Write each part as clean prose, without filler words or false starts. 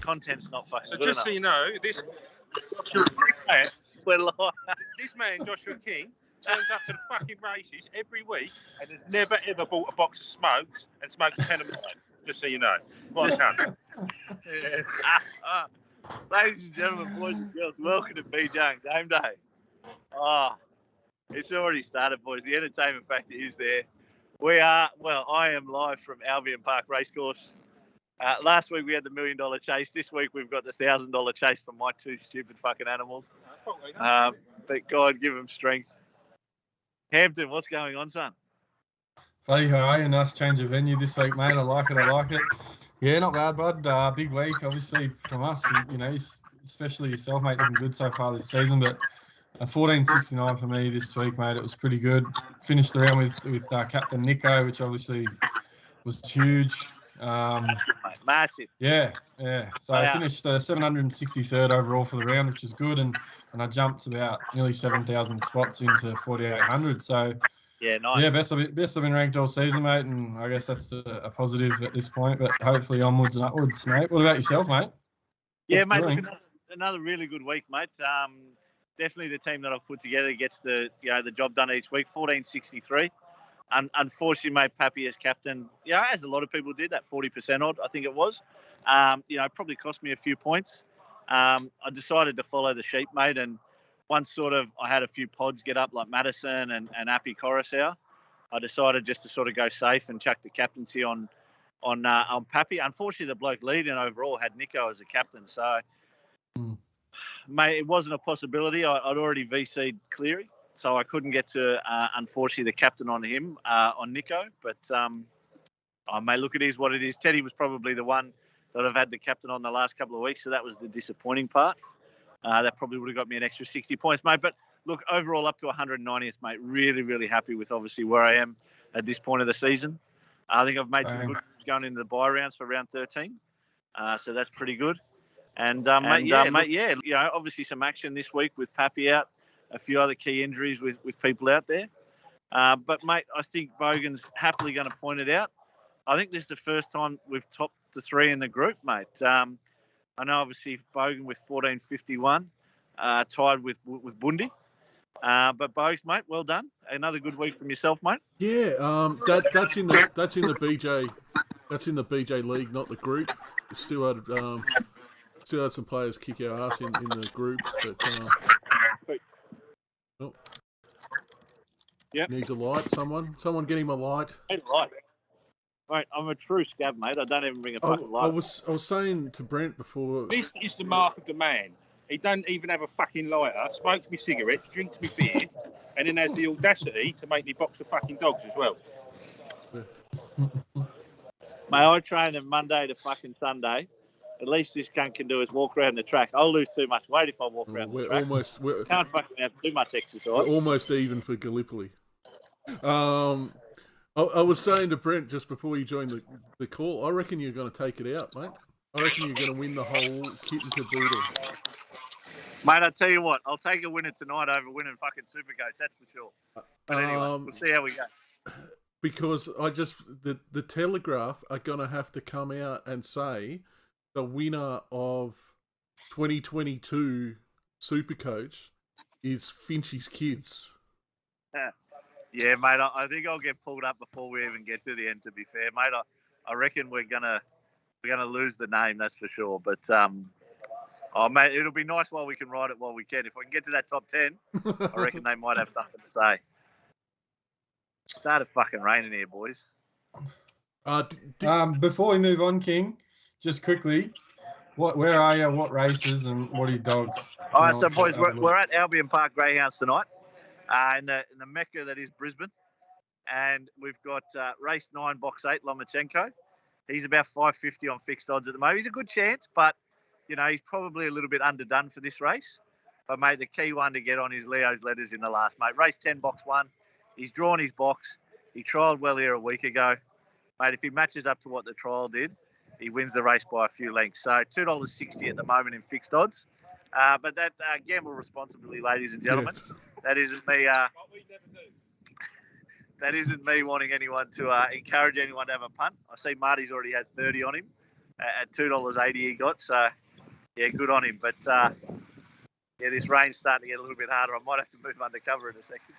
content's not fucking So good just enough. so you know, this We're live. this man, Joshua King, turns up to the fucking races every week and has never ever bought a box of smokes and smokes 10 of mine. Just so you know. What a cunt. Ladies and gentlemen, boys and girls, welcome to BJonGameDay. It's already started, boys. The entertainment factor is there. I am live from Albion Park Racecourse. Last week we had the $1 million chase. This week we've got the $1,000 chase from my two stupid fucking animals. But God give them strength. Hampton, what's going on, son? Fuddy, how are you? Nice change of venue this week, mate. I like it. Yeah, not bad, bud. Big week, obviously, from us. You know, especially yourself, mate, looking good so far this season. But 14.69 for me this week, mate. It was pretty good. Finished the round with Captain Nico, which obviously was huge. Massive. Yeah. So I finished 763rd overall for the round, which is good. And I jumped about nearly 7,000 spots into 4,800. So, yeah, nice. Yeah, best I've been ranked all season, mate, and I guess that's a positive at this point, but hopefully onwards and upwards, mate. What about yourself, mate? Yeah, mate, look, another really good week, mate. Definitely the team that I've put together gets the job done each week. 14.63. Unfortunately, mate, Pappy as captain, as a lot of people did, that 40% odd, I think it was. Probably cost me a few points. I decided to follow the sheep, mate, and once I had a few pods get up like Madison and Appy Coruscant, I decided just to sort of go safe and chuck the captaincy on Pappy. Unfortunately, the bloke leading overall had Nico as a captain, so mate, it wasn't a possibility. I'd already VC'd Cleary, so I couldn't get to unfortunately the captain on him on Nico. But mate, look, it is what it is. Teddy was probably the one that I've had the captain on the last couple of weeks, so that was the disappointing part. That probably would have got me an extra 60 points, mate. But look, overall up to 190th, mate. Really, really happy with obviously where I am at this point of the season. I think I've made some good moves going into the bye rounds for round 13. So that's pretty good. And, mate, obviously some action this week with Pappy out, a few other key injuries with people out there. But, mate, I think Bogan's happily going to point it out. I think this is the first time we've topped the three in the group, mate. I know, obviously, Bogan with 14.51, tied with Bundy. But Bogs, mate, well done. Another good week from yourself, mate. Yeah, that's in the BJ, that's in the BJ league, not the group. Still had some players kick our ass in the group, but needs a light. Someone get him a light. Mate, I'm a true scab, mate. I don't even bring a fucking light. I was saying to Brent before. This is the mark of the man. He don't even have a fucking lighter, smokes me cigarettes, drinks me beer, and then has the audacity to make me box the fucking dogs as well. Mate, I train on Monday to fucking Sunday. At least this cunt can do is walk around the track. I'll lose too much weight if I walk around the track. Can't fucking have too much exercise. We're almost even for Gallipoli. I was saying to Brent just before you joined the call, I reckon you're going to take it out, mate. I reckon you're going to win the whole kit and caboodle. Mate, I tell you what, I'll take a winner tonight over winning fucking Supercoach, that's for sure. But anyway, we'll see how we go. Because the Telegraph are going to have to come out and say the winner of 2022 Supercoach is Finchie's kids. Yeah, mate, I think I'll get pulled up before we even get to the end, to be fair. Mate, I reckon we're gonna lose the name, that's for sure. But, mate, it'll be nice while we can ride it while we can. If we can get to that top 10, I reckon they might have something to say. Started fucking raining here, boys. Before we move on, King, just quickly, where are you, what races, and what are your dogs? All right, so, boys, we're at Albion Park Greyhounds tonight. In the Mecca that is Brisbane. And we've got race 9, box 8, Lomachenko. He's about 550 on fixed odds at the moment. He's a good chance, but, he's probably a little bit underdone for this race. But, mate, the key one to get on is Leo's letters in the last, mate. Race 10, box 1. He's drawn his box. He trialled well here a week ago. Mate, if he matches up to what the trial did, he wins the race by a few lengths. So $2.60 at the moment in fixed odds. But that gamble responsibly, ladies and gentlemen. Yeah. That isn't me. That isn't me wanting anyone to encourage anyone to have a punt. I see Marty's already had 30 on him, at $2.80 he got. So, yeah, good on him. But, yeah, this rain's starting to get a little bit harder. I might have to move undercover in a second.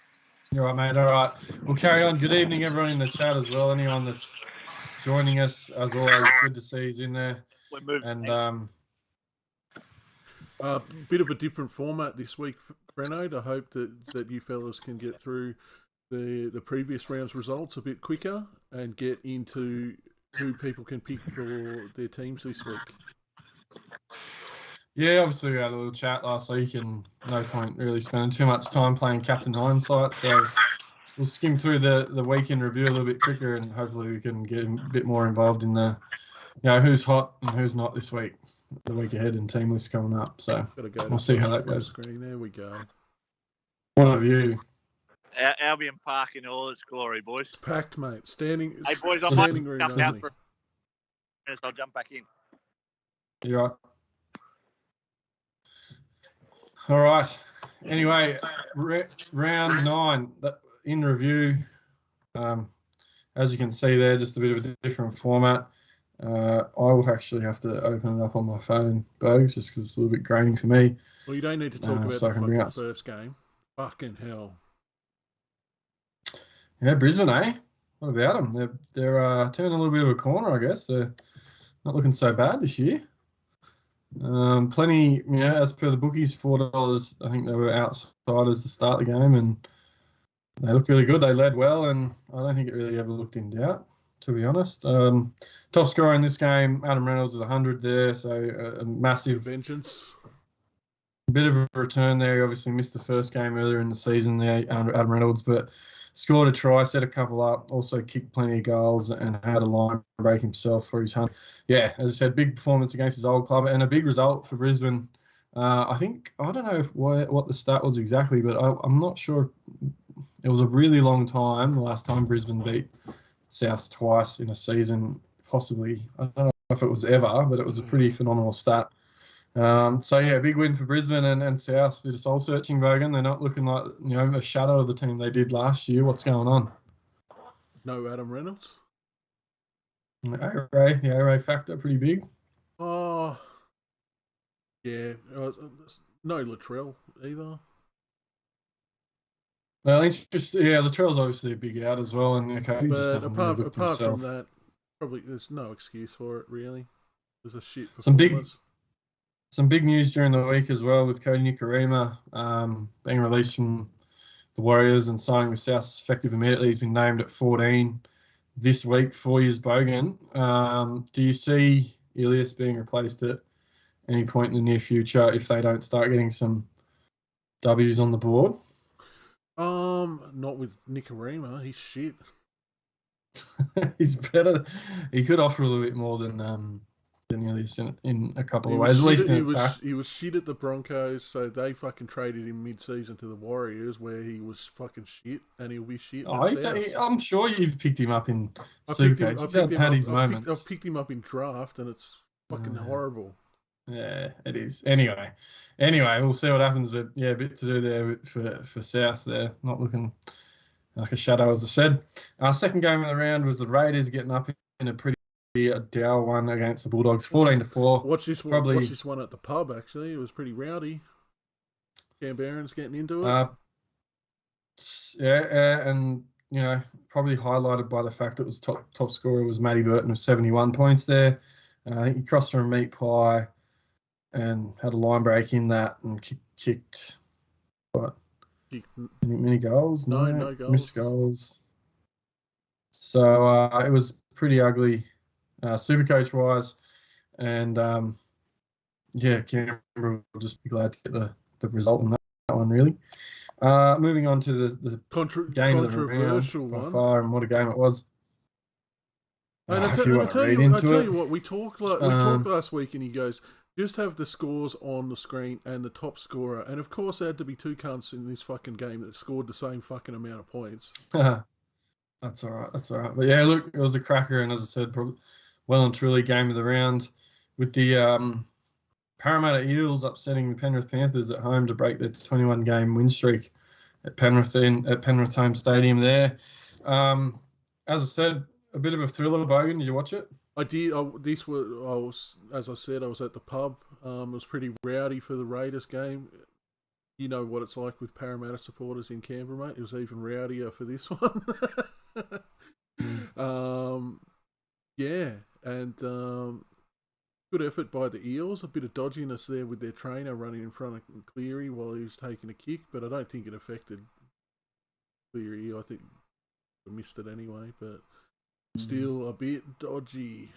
All right, mate. All right. We'll carry on. Good evening, everyone in the chat as well. Anyone that's joining us, as always, good to see he's in there. We're moving. And bit of a different format this week, Breno. I hope that you fellas can get through the previous round's results a bit quicker and get into who people can pick for their teams this week. yeah, obviously we had a little chat last week, and no point really spending too much time playing Captain Hindsight. So we'll skim through the week in review a little bit quicker, and hopefully we can get a bit more involved in the, who's hot and who's not this week, the week ahead, and team lists coming up. So we'll see how that goes. Screen. There we go. What have you? Albion Park in all its glory, boys. It's packed, mate. Standing. Hey, boys, I might standing room jump only. out for a minute. I'll jump back in. You right? All right. Anyway, round 9 in review. As you can see there, just a bit of a different format. I will actually have to open it up on my phone, Bogues, just because it's a little bit grainy for me. Well, you don't need to talk about so the I can bring fucking up first game. Fucking hell. Yeah, Brisbane, eh? What about them? They're turning a little bit of a corner, I guess. They're not looking so bad this year. Plenty, as per the bookies, $4. I think they were outsiders to start the game, and they look really good. They led well, and I don't think it really ever looked in doubt, to be honest. Top scorer in this game, Adam Reynolds with 100 there, so a massive Vengeance. bit of a return there. He obviously missed the first game earlier in the season there, Adam Reynolds, but scored a try, set a couple up, also kicked plenty of goals and had a line break himself for his 100. Yeah, as I said, big performance against his old club and a big result for Brisbane. I don't know what the stat was exactly, but I'm not sure. It was a really long time, the last time Brisbane beat Souths twice in a season, possibly. I don't know if it was ever, but it was a pretty phenomenal stat. So yeah, big win for Brisbane and Souths. Bit of soul searching, Bogan. They're not looking like a shadow of the team they did last year. What's going on? No Adam Reynolds. The A-Ray factor pretty big. Oh, yeah. No Latrell either. Well, interesting. Yeah, Latrell's obviously a big out as well, and okay, he just But hasn't really looked apart himself. from that, probably there's no excuse for it really. There's a shit Some big news during the week as well with Cody Nikorima being released from the Warriors and signing with South effective immediately. He's been named at 14 this week, 4 years Bogan. Do you see Ilias being replaced at any point in the near future if they don't start getting some W's on the board? Not with Nikorima. He's shit. He's better. He could offer a little bit more than Ilias in a couple of ways. At least in attack. He was shit at the Broncos, so they fucking traded him mid-season to the Warriors, where he was fucking shit, and he'll be shit. I'm sure you've picked him up in Supercoach. He's had his moments. I've picked him up in draft, and it's fucking horrible. Yeah, it is. Anyway, we'll see what happens. But yeah, a bit to do there for South. They're not looking like a shadow, as I said. Our second game of the round was the Raiders getting up in a pretty dour one against the Bulldogs, 14-4. Watch this one at the pub. Actually, it was pretty rowdy. Cam Barron's getting into it. And probably highlighted by the fact that it was top scorer was Matty Burton with 71 points there. I think he crossed from a meat pie and had a line break in that and kicked many goals? No goals. Missed goals. So it was pretty ugly, Supercoach wise, and Canberra will just be glad to get the result in that one really. Moving on to the game of the round by far, and what a game it was. And I tell you what, we talked last week, and he goes, just have the scores on the screen and the top scorer. And of course, there had to be two cunts in this fucking game that scored the same fucking amount of points. That's all right. But yeah, look, it was a cracker, and as I said, probably well and truly game of the round, with the Parramatta Eels upsetting the Penrith Panthers at home to break their 21-game win streak at Penrith home stadium there. As I said, a bit of a thriller, Bogan. Did you watch it? I did. As I said, I was at the pub. It was pretty rowdy for the Raiders game. You know what it's like with Parramatta supporters in Canberra, mate. It was even rowdier for this one. Yeah, and good effort by the Eels. A bit of dodginess there with their trainer running in front of Cleary while he was taking a kick, but I don't think it affected Cleary. I think we missed it anyway, but still a bit dodgy.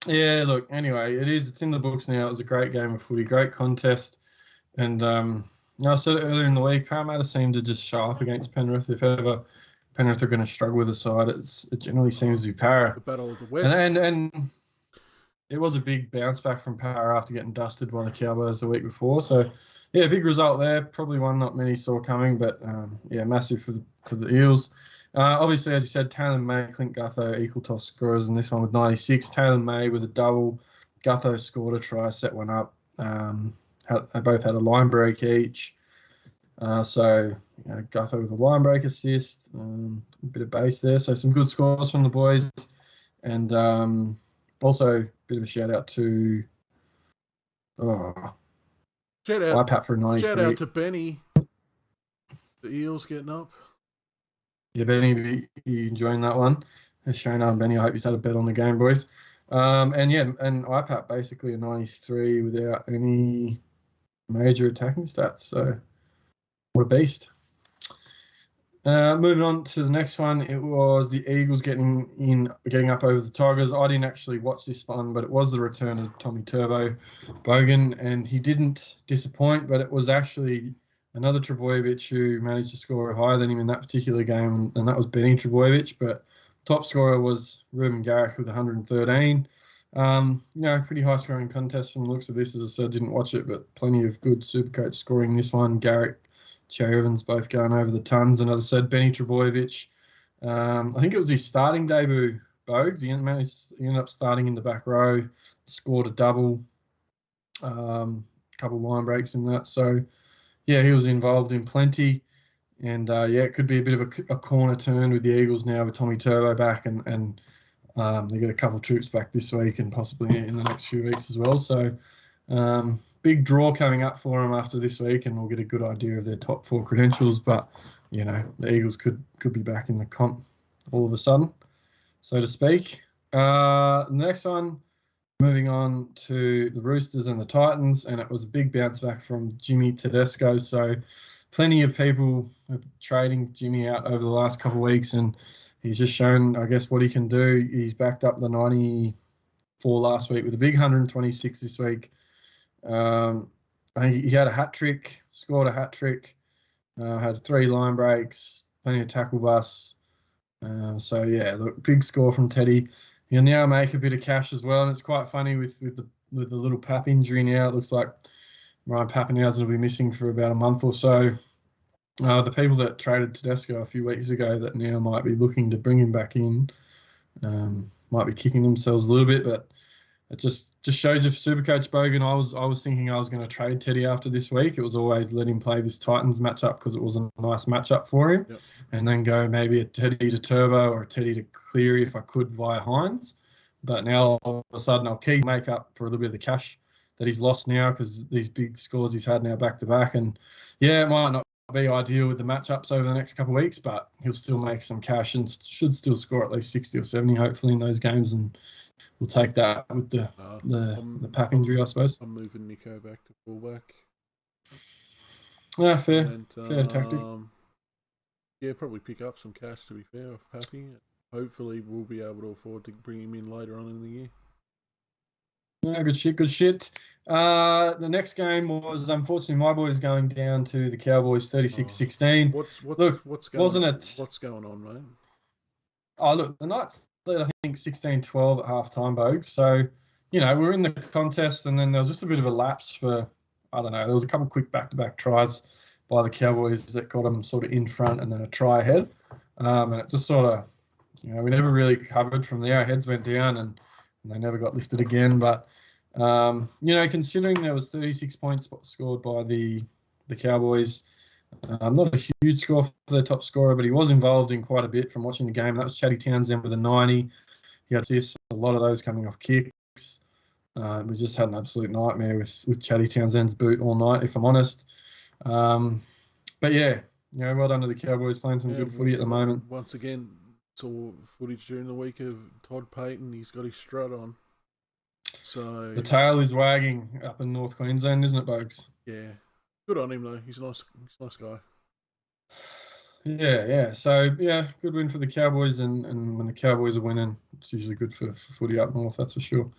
Yeah, look, anyway, it's in the books now. It was a great game of footy, great contest. And I said it earlier in the week, Parramatta seemed to just show up against Penrith. If ever Penrith are going to struggle with a side, it generally seems to be Parra. The Battle of the West. And it was a big bounce back from Parra after getting dusted by the Cowboys the week before. So, yeah, big result there. Probably one not many saw coming, but, massive for the Eels. Obviously, as you said, Taylor May, Clint Gutho equal top scorers in this one with 96. Taylor May with a double. Gutho scored a try, set one up. They both had a line break each. Gutho with a line break assist, a bit of base there. So some good scores from the boys. And also a bit of a shout out to IPAT for 93. Shout out to Benny. The Eels getting up. Yeah, Benny, you enjoying that one? Shane and Benny, I hope you had a bet on the game, boys. And IPAT basically a 93 without any major attacking stats. So what a beast. Moving on to the next one, it was the Eagles getting up over the Tigers. I didn't actually watch this one, but it was the return of Tommy Turbo Bogan, and he didn't disappoint, but it was actually another Trbojevic who managed to score higher than him in that particular game, and that was Benny Trbojevic, but top scorer was Ruben Garrick with 113. Pretty high scoring contest from the looks of this. As I said, didn't watch it, but plenty of good Supercoach scoring this one. Garrick, Cherry Evans both going over the tons. And as I said, Benny Trbojevic, I think it was his starting debut, Bogues. He ended up starting in the back row, scored a double, couple line breaks in that. So, yeah, he was involved in plenty. And, it could be a bit of a corner turn with the Eagles now with Tommy Turbo back and they get a couple of troops back this week and possibly in the next few weeks as well. So big draw coming up for them after this week, and we'll get a good idea of their top four credentials. But, the Eagles could be back in the comp all of a sudden, so to speak. The next one, moving on to the Roosters and the Titans, and it was a big bounce back from Jimmy Tedesco. So plenty of people are trading Jimmy out over the last couple of weeks, and he's just shown, I guess, what he can do. He's backed up the 94 last week with a big 126 this week. I think he had a hat-trick, scored a hat-trick, had 3 line breaks, plenty of tackle busts. Big score from Teddy. He'll now make a bit of cash as well, and it's quite funny with the little Pap injury now. It looks like Ryan Pappenhausen will be missing for about a month or so. The people that traded Tedesco a few weeks ago that now might be looking to bring him back in might be kicking themselves a little bit, but it just shows you for Supercoach Bogan. I was thinking I was going to trade Teddy after this week. It was always let him play this Titans matchup because it was a nice matchup for him, and then go maybe a Teddy to Turbo or a Teddy to Cleary if I could via Hines. But now all of a sudden I'll make up for a little bit of the cash that he's lost now because these big scores he's had now back to back, and it might not be ideal with the matchups over the next couple of weeks, but he'll still make some cash and should still score at least 60 or 70 hopefully in those games, and we'll take that with the Pap injury, I suppose. I'm moving Nico back to fullback. Yeah, fair tactic. Probably pick up some cash, to be fair, off Pappy. Hopefully we'll be able to afford to bring him in later on in the year. Yeah, good shit. The next game was, unfortunately, my boys going down to the Cowboys 36-16. What's going on, mate? Oh, look, the Knights led, I think, 16-12 at halftime, Bogues. So, we're in the contest, and then there was just a bit of a lapse for, I don't know, there was a couple of quick back-to-back tries by the Cowboys that got them sort of in front and then a try ahead. And it just sort of, we never really covered from there. Our heads went down and they never got lifted again. But, considering there was 36 points scored by the Cowboys, Not a huge score for their top scorer, but he was involved in quite a bit from watching the game. That was Chatty Townsend with a 90. He had assists, a lot of those coming off kicks. We just had an absolute nightmare with Chatty Townsend's boot all night, if I'm honest. But yeah, well done to the Cowboys, playing some good footy at the moment. Once again, saw footage during the week of Todd Payton. He's got his strut on. So the tail is wagging up in North Queensland, isn't it, Bugs? Yeah. Good on him, though. He's a nice guy. Yeah. So, yeah, good win for the Cowboys. And when the Cowboys are winning, it's usually good for footy up north, that's for sure.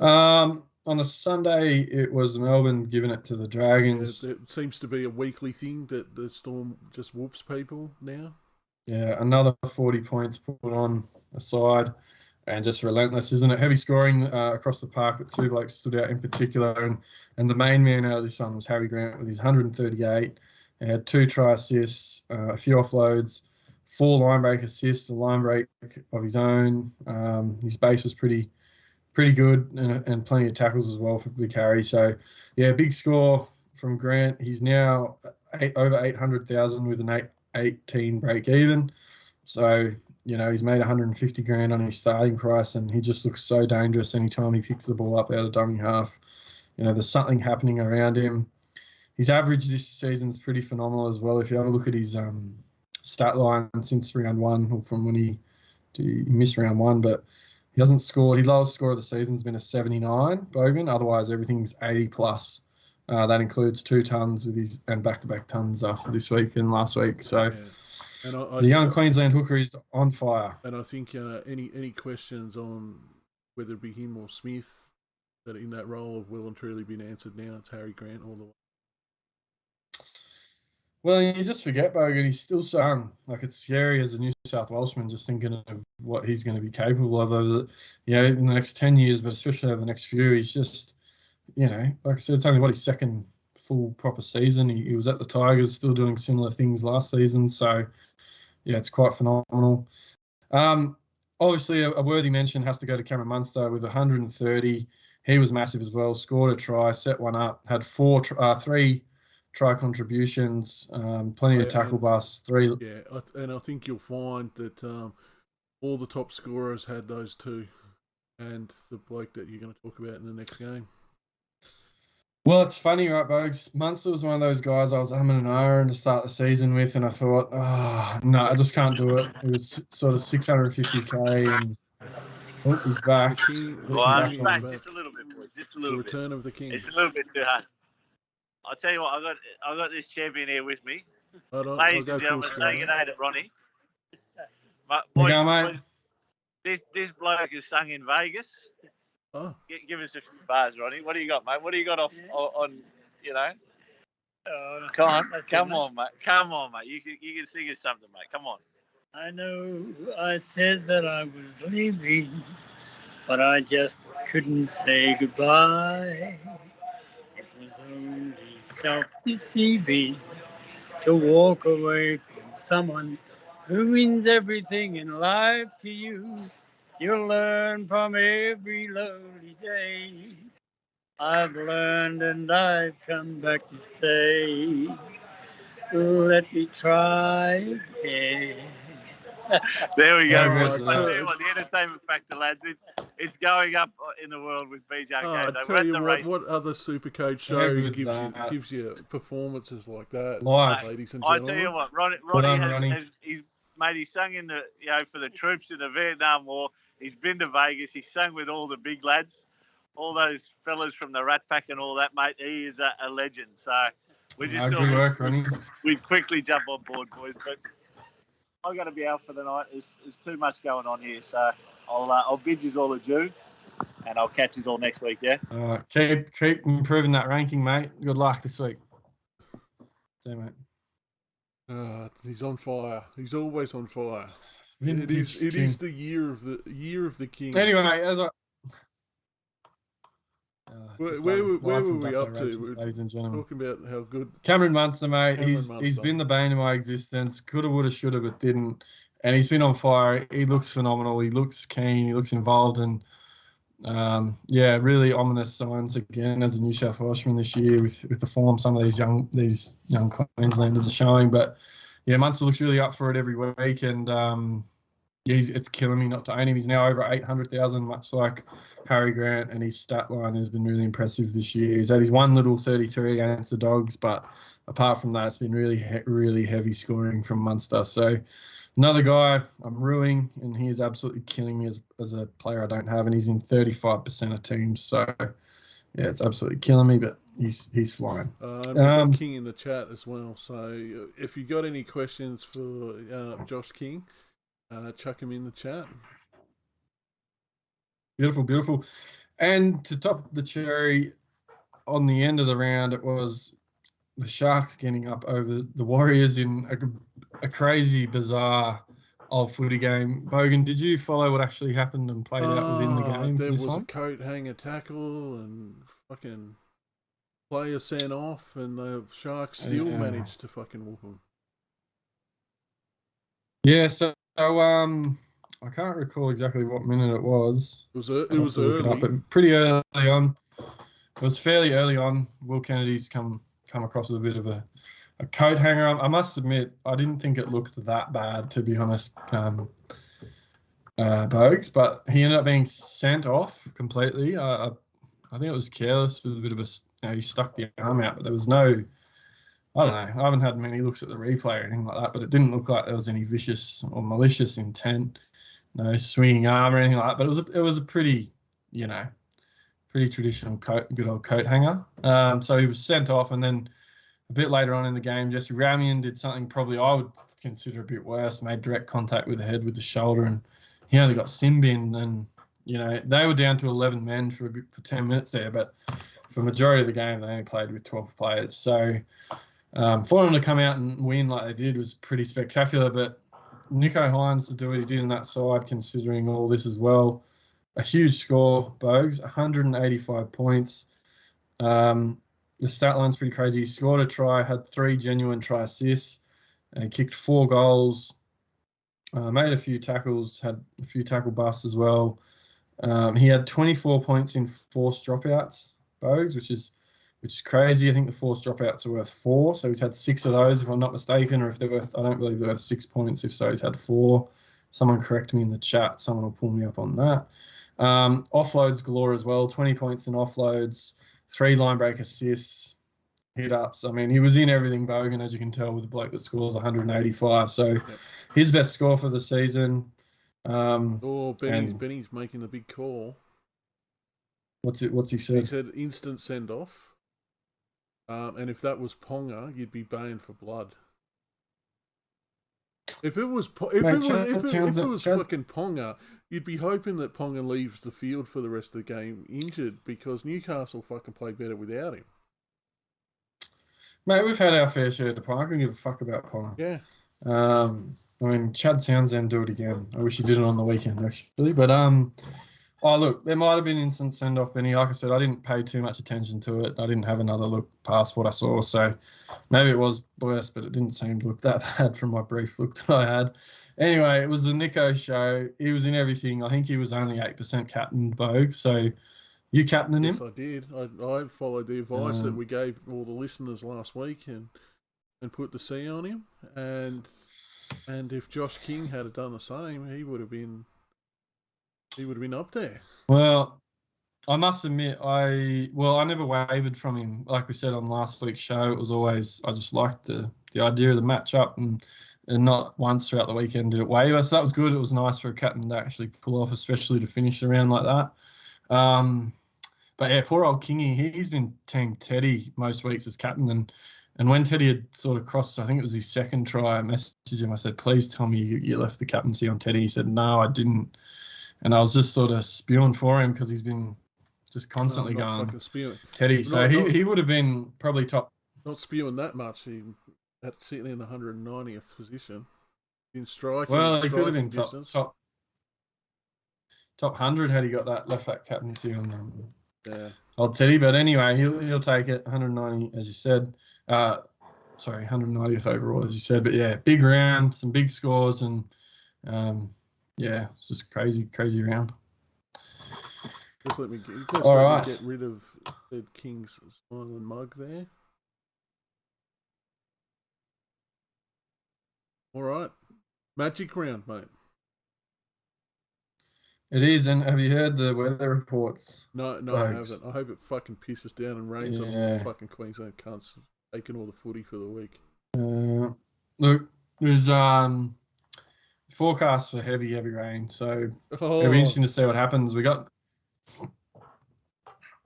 On the Sunday, it was Melbourne giving it to the Dragons. Yeah, it seems to be a weekly thing that the Storm just whoops people now. Yeah, another 40 points put on a side. And just relentless, isn't it? Heavy scoring across the park, but two blokes stood out in particular. And the main man out of this one was Harry Grant with his 138. He had 2 try assists, a few offloads, 4 line break assists, a line break of his own. His base was pretty good and plenty of tackles as well for big Harry. So, yeah, big score from Grant. He's now over 800,000 with an 818 break even. So, he's made 150 grand on his starting price, and he just looks so dangerous anytime he picks the ball up out of dummy half. There's something happening around him. His average this season is pretty phenomenal as well. If you have a look at his stat line since round 1, or from when he missed round 1, but he hasn't scored. His lowest score of the season has been a 79, Bogan. Otherwise, everything's 80 plus. That includes 2 tons and back-to-back tons after this week and last week. So. Yeah. And the young Queensland hooker is on fire. And I think any questions on whether it be him or Smith that in that role have well and truly been answered now. It's Harry Grant all the way. Well, you just forget, Bogan, he's still so young. Like, it's scary as a New South Welshman just thinking of what he's going to be capable of over in the next 10 years, but especially over the next few. He's just, like I said, it's only his second full proper season. He was at the Tigers still doing similar things last season. So, yeah, it's quite phenomenal. Obviously, a worthy mention has to go to Cameron Munster with 130. He was massive as well, scored a try, set one up, had 3 try contributions, plenty of tackle busts, 3. Yeah, and I think you'll find that all the top scorers had those 2, and the bloke that you're going to talk about in the next game. Well, it's funny, right, Bogues? Munster was one of those guys I was umming and ahhing to start the season with, and I thought, no, I just can't do it. It was sort of 650k, and he's back. He's back just a little bit, boy. Just a little bit. The return of the king. It's a little bit too hard. I'll tell you what, I got this champion here with me. Ladies and gentlemen, say good day to Ronnie. Boys, this bloke is sung in Vegas. Oh. Give us a few bars, Ronnie. What do you got, mate? What do you got on Come on, mate. Come on, mate. You can sing us something, mate. Come on. I know I said that I was leaving, but I just couldn't say goodbye. It was only self-deceiving to walk away from someone who means everything in life to you. You'll learn from every lonely day. I've learned and I've come back to stay. Let me try again. There we go. The entertainment factor, lads. It's going up in the world with BJonGameDay. I tell you what other Supercoach show gives you performances like that, ladies and gentlemen? I tell you what, Ronnie he's sung in the for the troops in the Vietnam War. He's been to Vegas. He's sung with all the big lads, all those fellas from the Rat Pack and all that, mate. He is a legend. So we just good work, Ronnie. We'd quickly jump on board, boys. But I'm going to be out for the night. There's too much going on here. So I'll bid you all adieu, and I'll catch you all next week, yeah? Keep improving that ranking, mate. Good luck this week. See you, mate. He's on fire. He's always on fire. It is the year of the king. Anyway, where were we up to? Ladies and gentlemen, talking about how good Cameron Munster, mate. He's been the bane of my existence. Coulda, woulda, shoulda, but didn't. And he's been on fire. He looks phenomenal. He looks keen. He looks involved. And yeah, really ominous signs again as a New South Welshman this year with the form some of these young Queenslanders are showing. But yeah, Munster looks really up for it every week, and yeah, it's killing me not to own him. He's now over 800,000, much like Harry Grant, and his stat line has been really impressive this year. He's had his one little 33 against the Dogs, but apart from that, it's been really heavy scoring from Munster. So another guy I'm ruining, and he is absolutely killing me as a player I don't have, and he's in 35% of teams. So yeah, it's absolutely killing me, but he's flying. We've got King in the chat as well. So if you got any questions for Josh King, chuck him in the chat. Beautiful. And to top the cherry, on the end of the round, it was the Sharks getting up over the Warriors in a crazy, bizarre old footy game. Bogan, did you follow what actually happened and played out within the game for this one? There was a coat hanger tackle and fucking player sent off, and the Sharks still managed to fucking whoop them. Yeah, so I can't recall exactly what minute it was. It was early. But pretty early on. It was fairly early on. Will Kennedy's come across with a bit of a coat hanger. I must admit, I didn't think it looked that bad, to be honest, Bogues, but he ended up being sent off completely. I think it was careless with a bit of he stuck the arm out, but there was no, I don't know, I haven't had many looks at the replay or anything like that, but it didn't look like there was any vicious or malicious intent, no swinging arm or anything like that, but it was a pretty, pretty traditional good old coat hanger. So he was sent off, and then a bit later on in the game, Jesse Ramian did something probably I would consider a bit worse, made direct contact with the head with the shoulder, and he only got sin-binned, and they were down to 11 men for 10 minutes there, but for the majority of the game, they only played with 12 players. So for them to come out and win like they did was pretty spectacular, but Nicho Hynes to do what he did in that side, considering all this as well. A huge score, Bogues, 185 points. The stat line's pretty crazy. He scored a try, had 3 genuine try assists, kicked 4 goals, made a few tackles, had a few tackle busts as well. He had 24 points in forced dropouts, Bogues, which is crazy. I think the forced dropouts are worth 4, so he's had 6 of those, if I'm not mistaken, or if they're worth, I don't believe they're worth 6 points. If so, he's had 4. Someone correct me in the chat. Someone will pull me up on that. Offloads galore as well, 20 points in offloads, 3 line break assists, hit-ups. I mean, he was in everything, Bogan, as you can tell, with the bloke that scores 185. So his best score for the season. Benny's making the big call. What's he said? He said instant send-off. And if that was Ponga, you'd be baying for blood. If it was fucking Ponga, you'd be hoping that Ponga leaves the field for the rest of the game injured, because Newcastle fucking play better without him. Mate, we've had our fair share of the Ponga. I don't give a fuck about Ponga. Yeah. I mean, Chad Townsend do it again. I wish he did it on the weekend, actually. But oh, look, there might have been instant send-off, Benny. Like I said, I didn't pay too much attention to it. I didn't have another look past what I saw. So maybe it was worse, but it didn't seem to look that bad from my brief look that I had. Anyway, it was the Nicho show. He was in everything. I think he was only 8% captain, Bogue. So you captaining him? Yes, I did. I followed the advice that we gave all the listeners last week and put the C on him. And if Josh King had done the same, he would have been up there. Well, I must admit, I never wavered from him. Like we said on last week's show, it was always, I just liked the idea of the matchup, and not once throughout the weekend did it waver. So that was good. It was nice for a captain to actually pull off, especially to finish around like that. But yeah, poor old Kingy, he's been Team Teddy most weeks as captain, and when Teddy had sort of crossed, I think it was his second try, I messaged him. I said, please tell me you left the captaincy on Teddy. He said, no, I didn't. And I was just sort of spewing for him because he's been just constantly going Teddy. So he would have been probably top. Not spewing that much. That's sitting in the 190th position in striking. Well, he could have been top 100 had he got that left back captaincy on old Teddy. But anyway, he'll take it. 190, as you said. 190th overall, as you said. But yeah, big round, some big scores, and yeah, it's just crazy round. Just let me get rid of Ed King's smiling mug there. All right. Magic round, mate. It is, and have you heard the weather reports? No, I haven't. I hope it fucking pisses down and rains on all the fucking Queensland cunts taking all the footy for the week. Look, there's forecast for heavy rain, so it'll be interesting to see what happens. We got.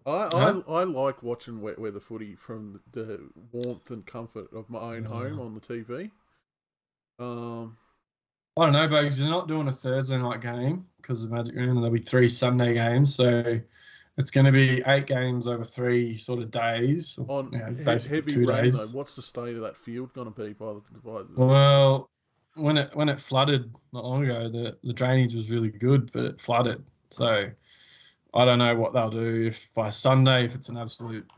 I like watching wet weather footy from the warmth and comfort of my own home on the TV. I don't know, Bugs. They're not doing a Thursday night game because of Magic Round, and there'll be 3 Sunday games. So it's going to be 8 games over 3 sort of days. On basically heavy 2 rain, days. though, what's the state of that field going to be by the? Well, when it flooded not long ago, the drainage was really good, but it flooded. So I don't know what they'll do if by Sunday, if it's an absolute.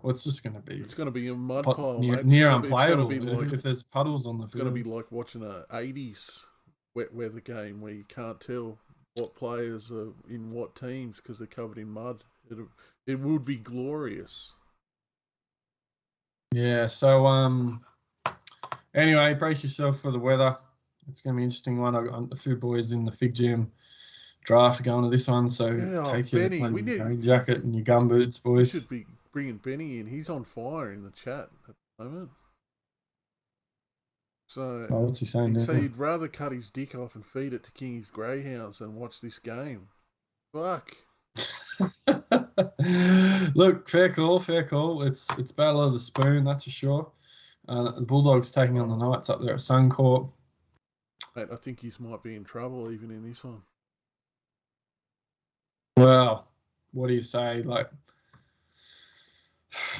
What's just going to be? It's going to be a mud pile, near unplayable. If there's puddles on the field, it's going to be like watching a '80s wet weather game where you can't tell what players are in what teams because they're covered in mud. It would be glorious. Yeah. So anyway, brace yourself for the weather. It's going to be an interesting one. I've got a few boys in the Fig Jam draft going to this one, so take your rain jacket and your gumboots, boys. We should be bringing Benny in. He's on fire in the chat at the moment. So, what's he saying? So he'd rather cut his dick off and feed it to King's greyhounds than watch this game. Fuck. Look, fair call. It's battle of the spoon, that's for sure. The Bulldogs taking on the Knights up there at Suncorp. Mate, I think he might be in trouble even in this one. Well, what do you say? Like,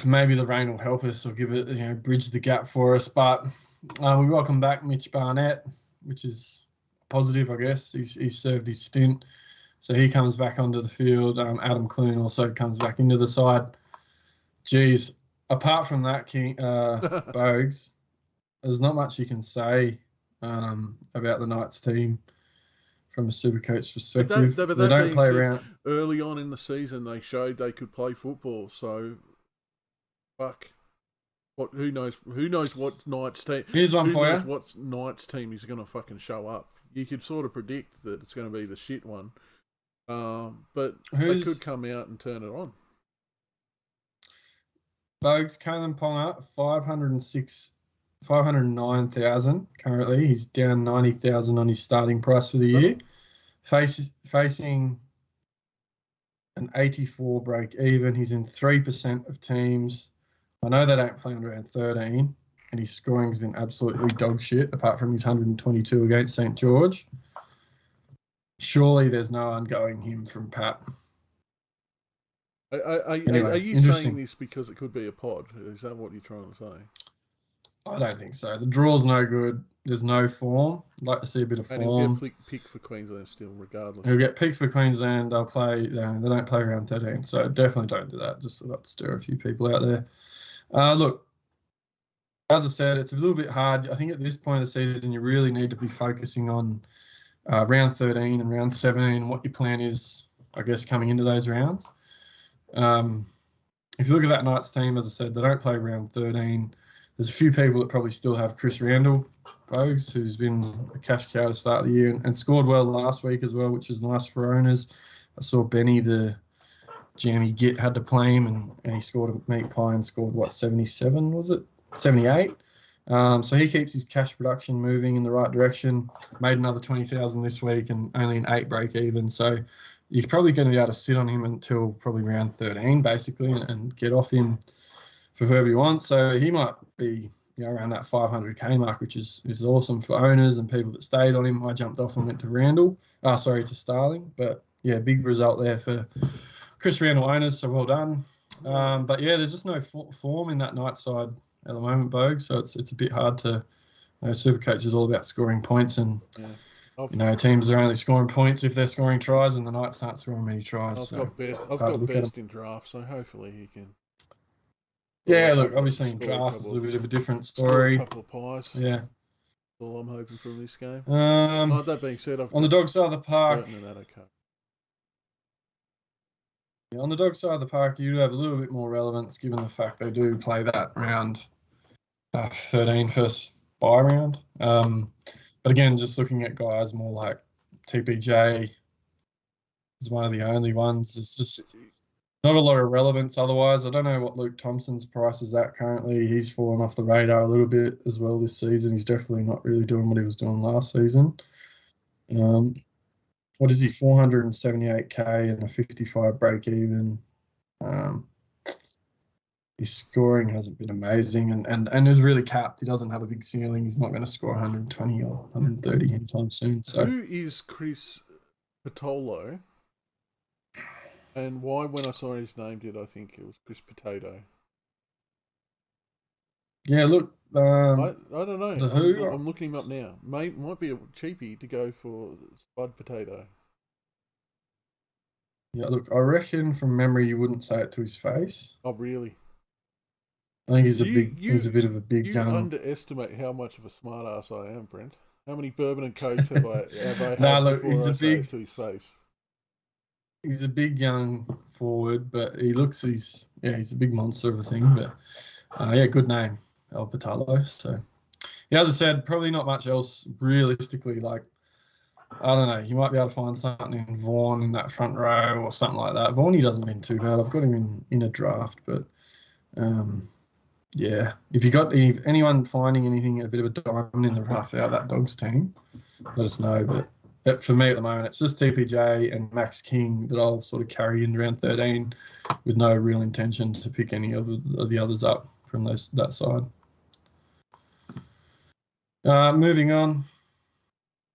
maybe the rain will help us or give it, bridge the gap for us. But we welcome back Mitch Barnett, which is positive, I guess. He's served his stint, so he comes back onto the field. Adam Clune also comes back into the side. Geez, apart from that, Bogues, there's not much you can say about the Knights team from a Supercoach perspective. They don't play around. Early on in the season, they showed they could play football. So, fuck. Who knows what Knights team? Here's one for you. What Knights team is going to fucking show up? You could sort of predict that it's going to be the shit one, but they could come out and turn it on. Bogues, Kalen Ponga, 509,000 currently. He's down 90,000 on his starting price for the year. Facing an 84 break even. He's in 3% of teams. I know they don't play on round 13, and his scoring's been absolutely dog shit, apart from his 122 against St. George. Surely there's no one going him from Pat. Are you saying this because it could be a pod? Is that what you're trying to say? I don't think so. The draw's no good. There's no form. I'd like to see a bit of form. And he'll get picked for Queensland still, regardless. He'll get picked for Queensland. They'll play. They don't play around 13, so definitely don't do that. Just so that stir a few people out there. Look, as I said, it's a little bit hard. I think at this point of the season, you really need to be focusing on round 13 and round 17 and what your plan is, I guess, coming into those rounds. If you look at that Knights team, as I said, they don't play round 13. There's a few people that probably still have Chris Randall, Bogues, who's been a cash cow to start the year and scored well last week as well, which is nice for owners. I saw Benny, the jammy git, had to play him, and he scored a meat pie and scored, 77, was it? 78. So he keeps his cash production moving in the right direction. Made another 20,000 this week and only an 8 break even. So you're probably going to be able to sit on him until probably round 13, basically, and get off him for whoever you want. So he might be around that 500k mark, which is awesome for owners and people that stayed on him. I jumped off and went to to Starling. But, yeah, big result there for Chris Randall owners, so well done. But, yeah, there's just no form in that Knights side at the moment, Bogue, so it's a bit hard to Supercoach is all about scoring points, and teams are only scoring points if they're scoring tries, and the Knights aren't scoring many tries. I've got best in draft, so hopefully he can. Yeah, look, obviously in draft is a bit of a different story. A couple of pies. Yeah. That's all I'm hoping from this game. That being said, on the dog side of the park. on the dog side of the park, you do have a little bit more relevance given the fact they do play that round 13 first bye round. But again, just looking at guys more like TPJ is one of the only ones. It's just not a lot of relevance otherwise. I don't know what Luke Thompson's price is at currently. He's fallen off the radar a little bit as well this season. He's definitely not really doing what he was doing last season. What is he, 478k and a 55 break even. His scoring hasn't been amazing and is really capped. He doesn't have a big ceiling. He's not going to score 120 or 130 anytime soon. So who is Chris Patolo? And why, when I saw his name, did I think it was Chris Potato? Yeah, look. I don't know. The who? I'm looking him up now. Might be a cheapie to go for Spud Potato. Yeah, look, I reckon from memory you wouldn't say it to his face. Oh, really? I think he's a bit of a big gun. You underestimate how much of a smart ass I am, Brent. How many bourbon and cokes have I had look, before I say it to his face? He's a big young forward, but he's a big monster of a thing. But good name, El Patalo. So yeah, as I said, probably not much else realistically. Like, I don't know, you might be able to find something in Vaughan in that front row or something like that. Vaughan, he doesn't been too bad. I've got him in a draft, but yeah, if you got anyone finding anything, a bit of a diamond in the rough out of that Dogs team, let us know. But for me at the moment, it's just TPJ and Max King that I'll sort of carry in around 13 with no real of to pick any of the others up from that side. Moving on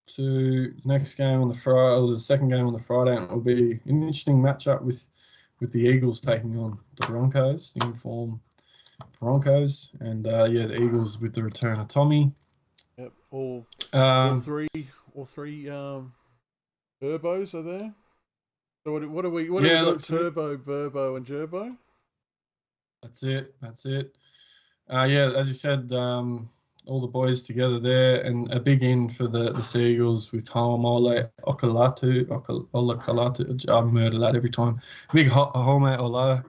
to next game on the Friday, or the second game on the Friday, and it will be an interesting matchup with the Eagles taking on the Broncos, the in-form Broncos, and the Eagles with the return of Tommy. Yep, all three Turbos are there. So what do we got? Turbo, Burbo, and Gerbo. That's it. As you said, all the boys together there, and a big in for the Seagulls with Haumole Olakalatu. I murder that every time. Big Home Ola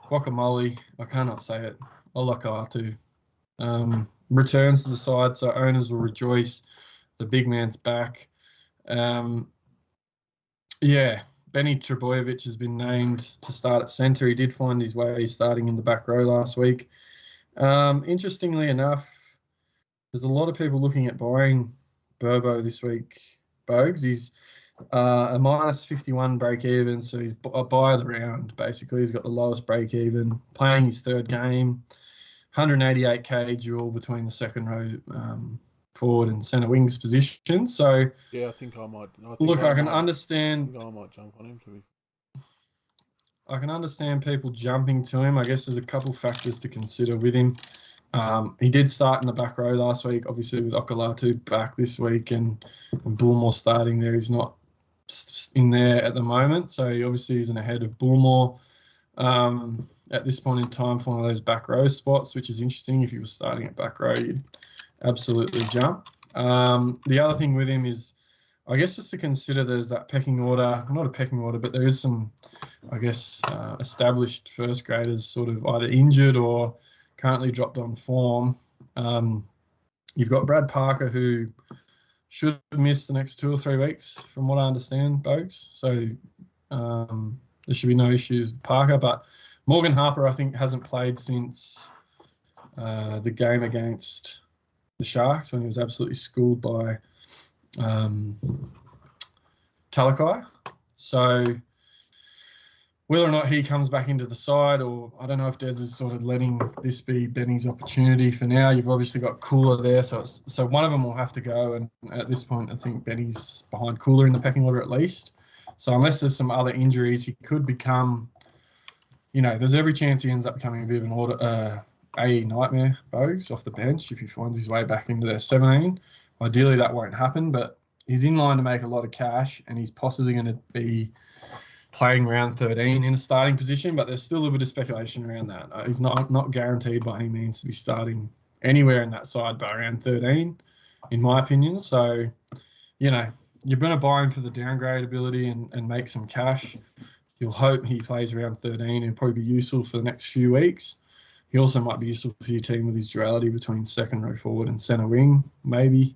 Guacamole. I cannot say it. Olakalatu. Returns to the side, so owners will rejoice. The big man's back. Benny Trebojevic has been named to start at centre. He did find his way starting in the back row last week. Interestingly enough, there's a lot of people looking at buying Burbo this week, Bogues. He's a minus 51 break even, so he's a buy of the round, basically. He's got the lowest break even, playing his third game, 188k duel between the second row forward and centre wings position. So yeah, I think I might. I can understand. I might jump on him to be. I can understand people jumping to him. I guess there's a couple factors to consider with him. He did start in the back row last week, obviously with Okalatu back this week and Bullmore starting there. He's not in there at the moment, so he obviously isn't ahead of Bullmore at this point in time for one of those back row spots, which is interesting. If he was starting at back row, you'd absolutely jump. The other thing with him is, I guess, just to consider there's that pecking order, not a pecking order, but there is some, I guess, established first graders sort of either injured or currently dropped on form. You've got Brad Parker, who should miss the next 2 or 3 weeks, from what I understand, Bogues. So there should be no issues with Parker. But Morgan Harper, I think, hasn't played since the game against the Sharks when he was absolutely schooled by Talakai. So whether or not he comes back into the side, or I don't know if Des is sort of letting this be Benny's opportunity for now. You've obviously got Cooler there, so one of them will have to go. And at this point, I think Benny's behind Cooler in the pecking order at least. So unless there's some other injuries, he could become, there's every chance he ends up becoming a bit of an AE nightmare, Bogues, off the bench if he finds his way back into their 17. Ideally, that won't happen, but he's in line to make a lot of cash, and he's possibly going to be playing round 13 in a starting position, but there's still a bit of speculation around that. He's not guaranteed by any means to be starting anywhere in that side by around 13, in my opinion. So, you're going to buy him for the downgrade ability and make some cash. you'll hope he plays around 13. He'll probably be useful for the next few weeks. He also might be useful for your team with his duality between second row forward and centre wing, maybe.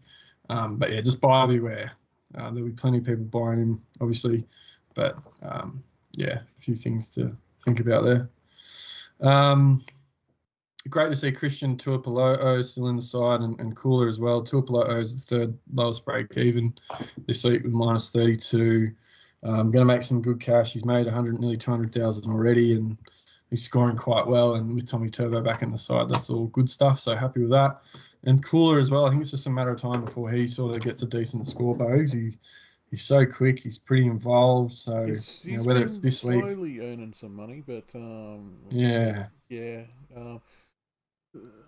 But yeah, just buyer beware. There'll be plenty of people buying him, obviously. But yeah, a few things to think about there. Great to see Christian Tuipulotu still in the side and Cooler as well. Tuipulotu is the third lowest break even this week with minus 32. Going to make some good cash. He's made nearly 200,000 already, and he's scoring quite well. And with Tommy Turbo back in the side, that's all good stuff. So happy with that. And Cooler as well. I think it's just a matter of time before he sort of gets a decent score, Bogues. He's so quick. He's pretty involved. So He's whether it's this week, slowly earning some money, but yeah.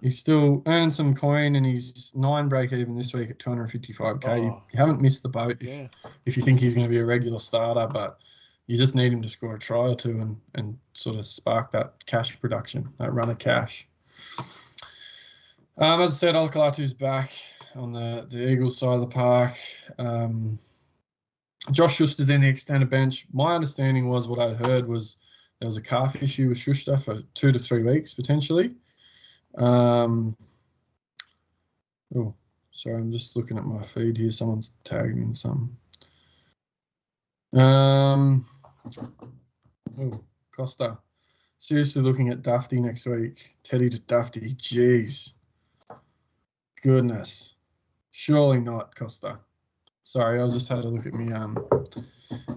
He's still earning some coin, and he's 9 break even this week at 255k. Oh, you haven't missed the boat if you think he's going to be a regular starter, but you just need him to score a try or two and sort of spark that cash production, that run of cash. As I said, Olkalatu's back on the Eagles side of the park. Josh Schuster's in the extended bench. My understanding was what I heard was there was a calf issue with Schuster for 2 to 3 weeks potentially. Oh, sorry, I'm just looking at my feed here. Someone's tagging in some. Oh, Costa. Seriously looking at Dufty next week. Teddy to Dufty. Jeez. Goodness. Surely not, Costa. Sorry, I just had to look at me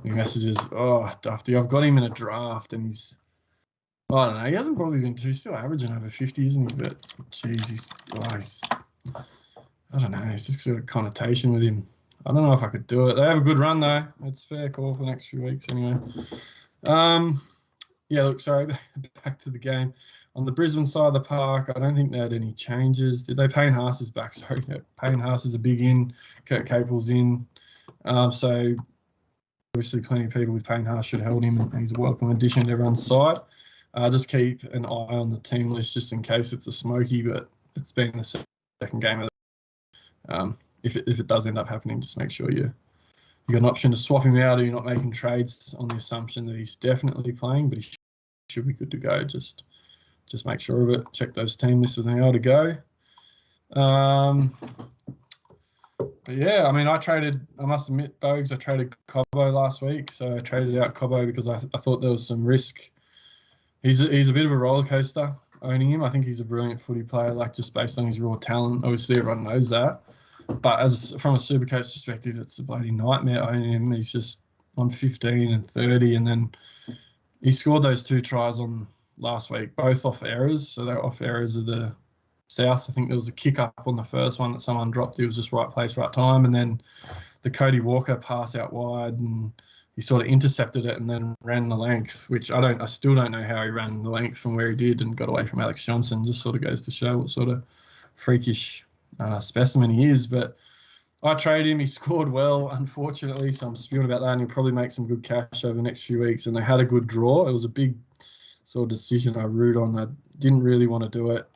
messages. Oh, Dufty. I've got him in a draft and he's, I don't know. He hasn't probably been he's still averaging over 50, isn't he? But, geez, he's I don't know. He's just got a connotation with him. I don't know if I could do it. They have a good run, though. It's a fair call for the next few weeks anyway. Yeah, look, sorry. Back to the game. On the Brisbane side of the park, I don't think they had any changes. Did they? Payne Haas is back. Sorry. Payne Haas is a big in. Kurt Capel's in. So, obviously, plenty of people with Payne Haas should hold him, and he's a welcome addition to everyone's side. Just keep an eye on the team list just in case it's a smoky, but it's been the second game of the if it does end up happening, just make sure you got an option to swap him out, or you're not making trades on the assumption that he's definitely playing, but he should be good to go. Just make sure of it. Check those team lists with an hour to go. But yeah, I mean, I must admit, Bogues, I traded Cobbo last week. So I traded out Cobbo because I thought there was some risk. He's a bit of a roller coaster owning him. I think he's a brilliant footy player, like just based on his raw talent. Obviously, everyone knows that. But from a Supercoach perspective, it's a bloody nightmare owning him. He's just on 15 and 30, and then he scored those 2 tries on last week, both off errors. So they were off errors of the South. I think there was a kick up on the first one that someone dropped. It was just right place, right time. And then the Cody Walker pass out wide, and he sort of intercepted it and then ran the length, which I still don't know how he ran the length from where he did and got away from Alex Johnson. Just sort of goes to show what sort of freakish specimen he is. But I traded him. He scored well, unfortunately, so I'm spewing about that, and he'll probably make some good cash over the next few weeks. And they had a good draw. It was a big sort of decision I ruled on. I didn't really want to do it,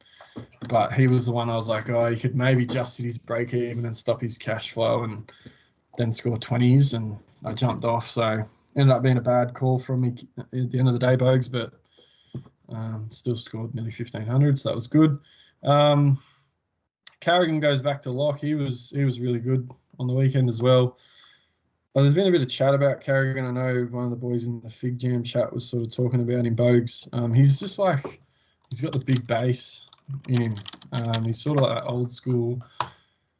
but he was the one I was like, oh, he could maybe just hit his break even and stop his cash flow and then score 20s, and I jumped off. So ended up being a bad call from me at the end of the day, Bogues, but still scored nearly 1,500, so that was good. Carrigan goes back to lock. He was really good on the weekend as well. There's been a bit of chat about Carrigan. I know one of the boys in the Fig Jam chat was sort of talking about him, Bogues. He's just like, he's got the big base in him. He's sort of like that old school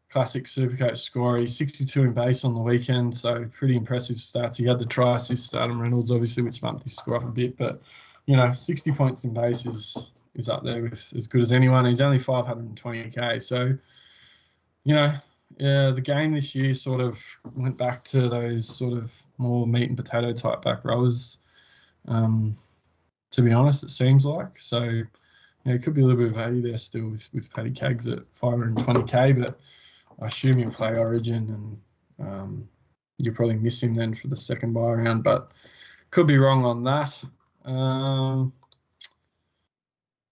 classic Supercoach scorer. He's 62 in base on the weekend, so pretty impressive stats. He had the try assist to Adam Reynolds, obviously, which bumped his score up a bit, but 60 points in base is up there with as good as anyone. He's only 520k, so the game this year sort of went back to those sort of more meat and potato type back rowers. To be honest, it seems like so. It could be a little bit of value there still with Paddy Kaggs at 520k, but I assume he'll play Origin, and you'll probably miss him then for the second buy round, but could be wrong on that.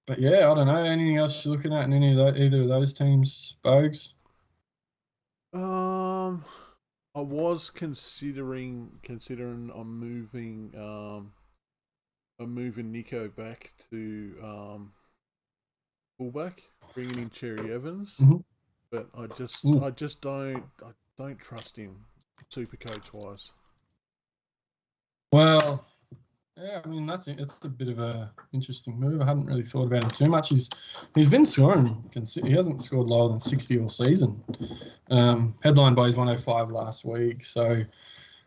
But yeah, I don't know. Anything else you're looking at in either of those teams, Bogues? I was considering I'm moving moving Nico back to fullback, bringing in Cherry Evans, but I just don't trust him, Supercoach wise. Well, yeah, I mean it's a bit of a interesting move. I hadn't really thought about him too much. He's been scoring. He hasn't scored lower than 60 all season. Headlined by his 105 last week. So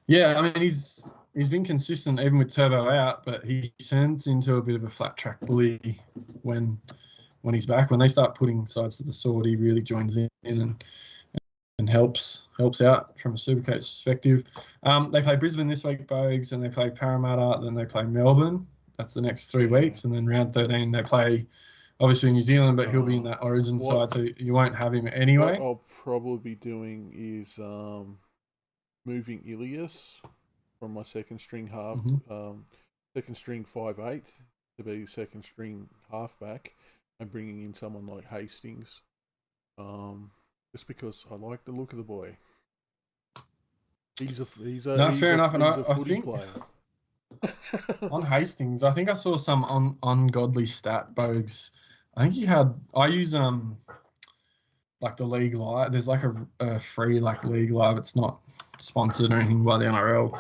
yeah, I mean he's been consistent even with Turbo out, but he turns into a bit of a flat track bully when he's back. When they start putting sides to the sword, he really joins in and helps out from a Supercoach perspective. They play Brisbane this week, Bogues, and they play Parramatta, then they play Melbourne. That's the next 3 weeks. And then round 13, they play, obviously, New Zealand, but he'll be in that Origin side, so you won't have him anyway. What I'll probably be doing is moving Ilias from my second string half, second string 5'8", to be second string halfback, and bringing in someone like Hastings. Just because I like the look of the boy. He's a fair enough. And I think player. On Hastings, I think I saw some ungodly stat, Bogues. I think I use like the League Live. There's like a free like League Live. It's not sponsored or anything by the NRL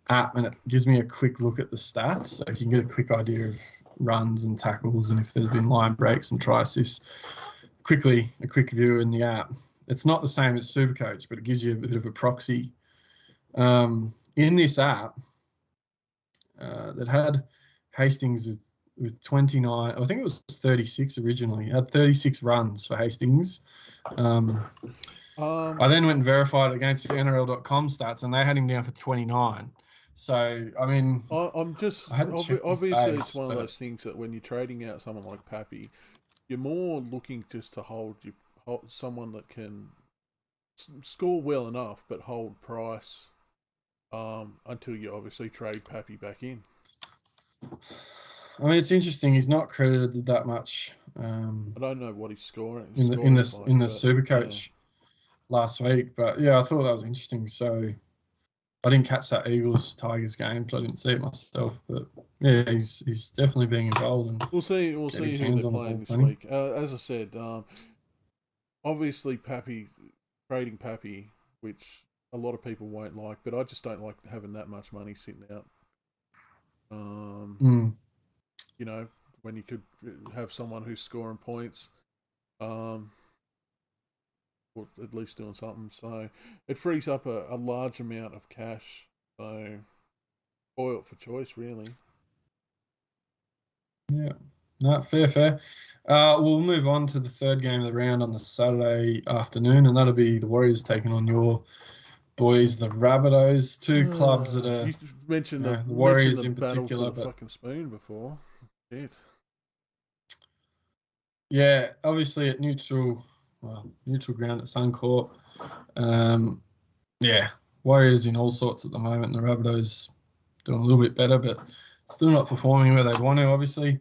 app, and it gives me a quick look at the stats, so you can get a quick idea of runs and tackles and if there's been line breaks and try assists. A quick view in the app. It's not the same as Supercoach, but it gives you a bit of a proxy. In this app, that had Hastings with 29, I think it was 36 originally. It had 36 runs for Hastings. I then went and verified against the NRL.com stats, and they had him down for 29. So, I mean, obviously it's one of those things that when you're trading out someone like Pappy, you're more looking just to hold someone that can score well enough, but hold price until you obviously trade Pappy back in. I mean, it's interesting. He's not credited that much. I don't know what he's scoring in the Supercoach last week, but yeah, I thought that was interesting. So I didn't catch that Eagles-Tigers game, so I didn't see it myself. But yeah, he's definitely being involved. And we'll see who they're playing this week. As I said, obviously trading Pappy, which a lot of people won't like, but I just don't like having that much money sitting out. You know, when you could have someone who's scoring points, or at least doing something. So it frees up a large amount of cash. So spoiled for choice, really. Yeah. No, fair. We'll move on to the third game of the round on the Saturday afternoon, and that'll be the Warriors taking on your boys, the Rabbitohs. Two clubs that are... You mentioned the Warriors in battle particular. For the fucking spoon before. Shit. Yeah, obviously at neutral ground at Suncorp. Yeah, Warriors in all sorts at the moment, and the Rabbitohs doing a little bit better, but still not performing where they'd want to, obviously.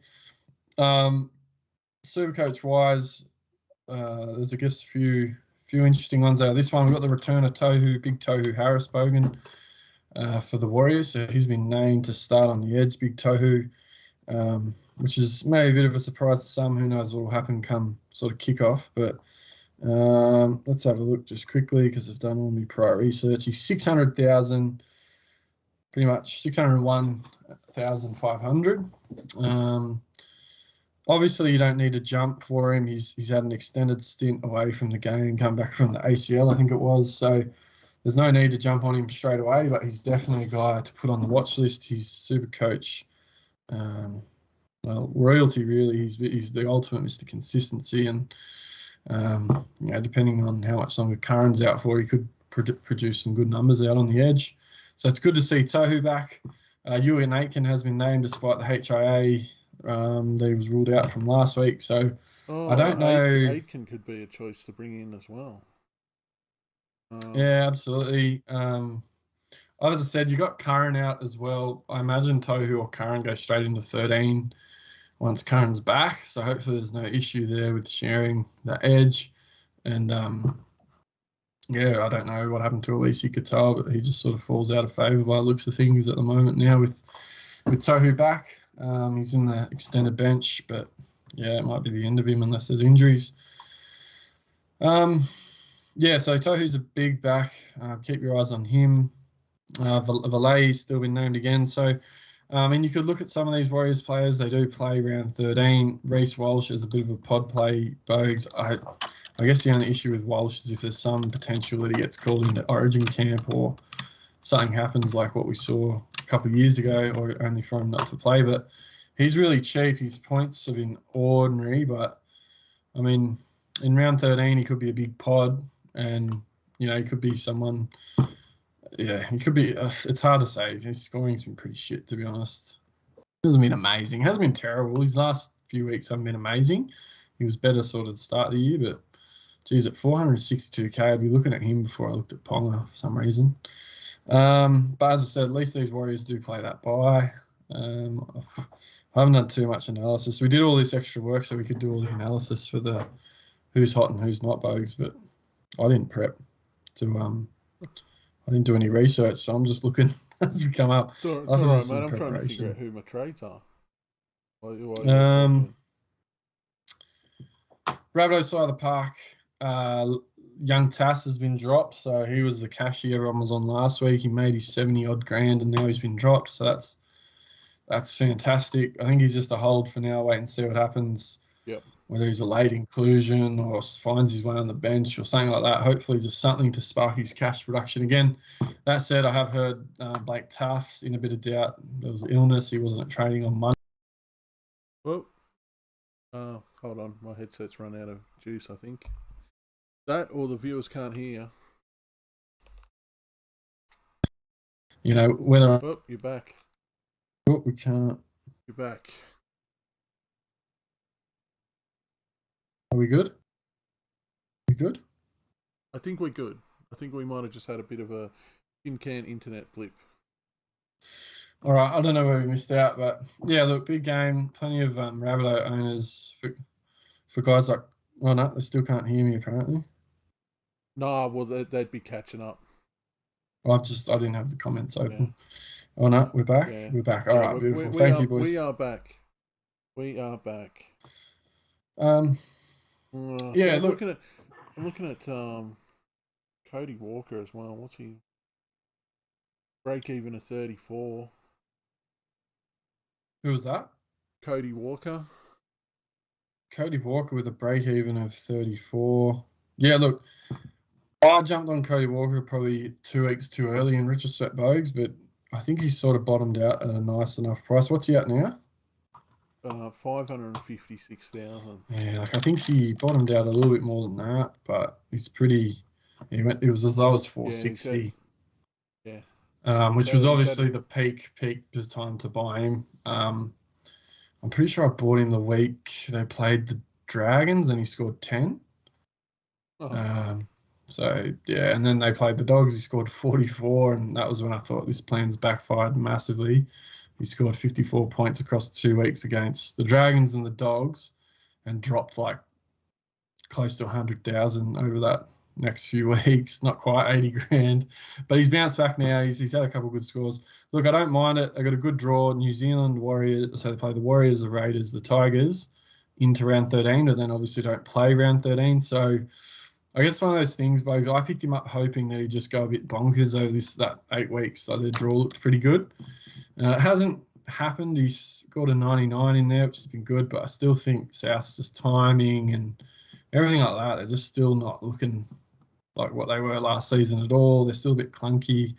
Supercoach-wise, there's, I guess, a few interesting ones out of this one. We've got the return of Big Tohu Harris Bogan for the Warriors. So he's been named to start on the edge, Big Tohu, which is maybe a bit of a surprise to some. Who knows what will happen come sort of kickoff. But let's have a look just quickly because I've done all my prior research. He's 600,000, pretty much 601,500. Obviously, you don't need to jump for him. He's had an extended stint away from the game, come back from the ACL, I think it was. So there's no need to jump on him straight away, but he's definitely a guy to put on the watch list. He's Supercoach. Royalty, really. He's the ultimate Mr. Consistency, and depending on how much longer Curran's out for, he could produce some good numbers out on the edge. So it's good to see Tohu back. Ewan Aitken has been named despite the HIA. That he was ruled out from last week, so I don't know. Aitken could be a choice to bring in as well. Yeah, absolutely. As I said, you got Curran out as well. I imagine Tohu or Curran go straight into 13 once Curran's back, so hopefully there's no issue there with sharing that edge. And I don't know what happened to Alisi Katal, but he just sort of falls out of favour by the looks of things at the moment now with Tohu back. He's in the extended bench, but yeah, it might be the end of him unless there's injuries. Yeah, so Tohu's a big back. Keep your eyes on him. Valet's still been named again. So, and you could look at some of these Warriors players. They do play round 13. Reece Walsh is a bit of a pod play, Bogues. I guess the only issue with Walsh is if there's some potential that he gets called into Origin camp or something happens like what we saw a couple of years ago, or only for him not to play. But he's really cheap. His points have been ordinary, but I mean, in round 13, he could be a big pod, and he could be someone. Yeah, he could be. It's hard to say. His scoring's been pretty shit, to be honest. It hasn't been amazing. It hasn't been terrible. His last few weeks haven't been amazing. He was better sort of the start of the year, but geez, at 462k, I'd be looking at him before I looked at Ponga for some reason. But as I said, at least these Warriors do play that bye. I haven't done too much analysis. We did all this extra work so we could do all the analysis for the who's hot and who's not Bogues, but I didn't prep to I didn't do any research, so I'm just looking as we come up. It's all right, mate. I'm trying to figure out who my trades are. Rabbitoh side of the park, young Tass has been dropped, so he was the cashier everyone was on last week. He made his 70-odd grand, and now he's been dropped, so that's fantastic. I think he's just a hold for now, wait and see what happens. Yep. Whether he's a late inclusion or finds his way on the bench or something like that. Hopefully just something to spark his cash production again. That said, I have heard Blake Taft's in a bit of doubt. There was illness. He wasn't at training on Monday. Well, hold on. My headset's run out of juice, I think. That or the viewers can't hear. Whether... Oh, you're back. Oh, we can't. You're back. Are we good? We good? I think we're good. I think we might have just had a bit of a tin-can internet blip. All right, I don't know where we missed out, but yeah, look, big game. Plenty of Rabbitoh owners for guys like... Oh, no, they still can't hear me, apparently. No, well, they'd be catching up. I didn't have the comments open. Yeah. Oh, no, we're back? Yeah. We're back. All right, beautiful. Thank you, boys. We are back. We are back. Yeah, so I'm looking at Cody Walker as well. What's he? Break even at 34. Who was that? Cody Walker. Cody Walker with a break even of 34. Yeah, look, I jumped on Cody Walker probably 2 weeks too early in retrospect, Bogues, but I think he's sort of bottomed out at a nice enough price. What's he at now? 556,000. Yeah, I think he bottomed out a little bit more than that, but he's pretty. It was as low as 460. Which was obviously the peak time to buy him. I'm pretty sure I bought him the week they played the Dragons and he scored 10. So yeah, and then they played the Dogs. He scored 44, and that was when I thought this plan's backfired massively. He scored 54 points across 2 weeks against the Dragons and the Dogs, and dropped like close to 100,000 over that next few weeks. Not quite 80 grand, but he's bounced back now. He's had a couple of good scores. Look, I don't mind it. I got a good draw. New Zealand Warriors. So they play the Warriors, the Raiders, the Tigers into round 13, but then obviously don't play round 13. So I guess one of those things, Bugs, I picked him up hoping that he'd just go a bit bonkers over that 8 weeks. So their draw looked pretty good. It hasn't happened. He's got a 99 in there, which has been good, but I still think South's just timing and everything like that. They're just still not looking like what they were last season at all. They're still a bit clunky.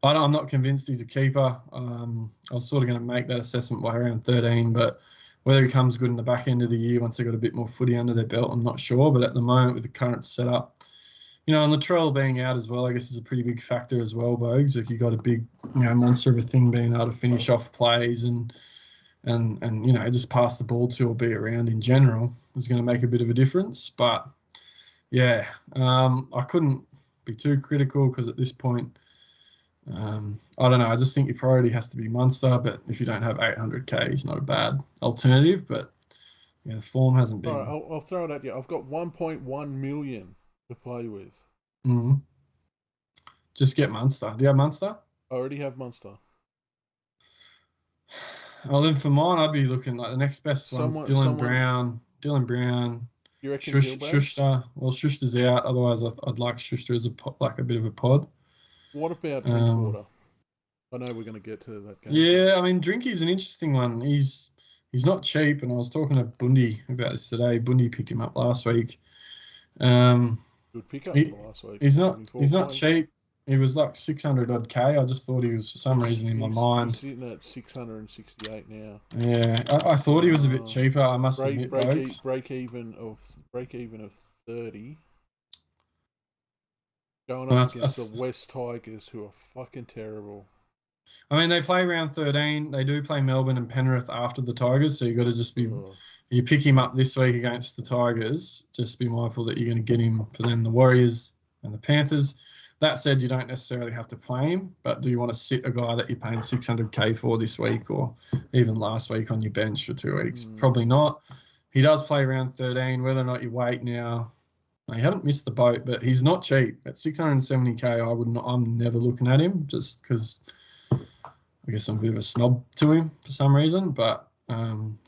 I'm not convinced he's a keeper. I was sort of going to make that assessment by around 13, but whether he comes good in the back end of the year once they've got a bit more footy under their belt, I'm not sure. But at the moment, with the current setup, and Latrell being out as well, I guess is a pretty big factor as well, Bogues. Like you got a big, monster of a thing being able to finish off plays and just pass the ball to or be around in general is going to make a bit of a difference. But yeah, I couldn't be too critical because at this point, I don't know. I just think your priority has to be Munster, but if you don't have 800k, he's not a bad alternative. But yeah, the form hasn't been. All right, I'll throw it at you. I've got 1.1 million to play with. Mm-hmm. Just get Munster. Do you have Munster? I already have Munster. Well, then for mine, I'd be looking like the next best one's Dylan Brown. You reckon Schuster? Well, Schuster's out. Otherwise, I'd like Schuster as a bit of a pod. What about Drinkwater? I know we're going to get to that game. Yeah, I mean, Drinky's an interesting one. He's not cheap, and I was talking to Bundy about this today. Bundy picked him up last week. Good pickup last week. He's not cheap. He was like 600 odd K. I just thought he was for some reason in my mind. He's sitting at 668 now. Yeah, I thought he was a bit cheaper. I must admit, break even of 30. Going up against the West Tigers, who are fucking terrible. I mean, they play round 13. They do play Melbourne and Penrith after the Tigers, so you got to just be. You pick him up this week against the Tigers. Just be mindful that you're going to get him for then the Warriors and the Panthers. That said, you don't necessarily have to play him, but do you want to sit a guy that you're paying 600K for this week or even last week on your bench for 2 weeks? Probably not. He does play round 13. Whether or not you wait now, he haven't missed the boat, but he's not cheap. At 670K, I'm never looking at him just because I guess I'm a bit of a snob to him for some reason. But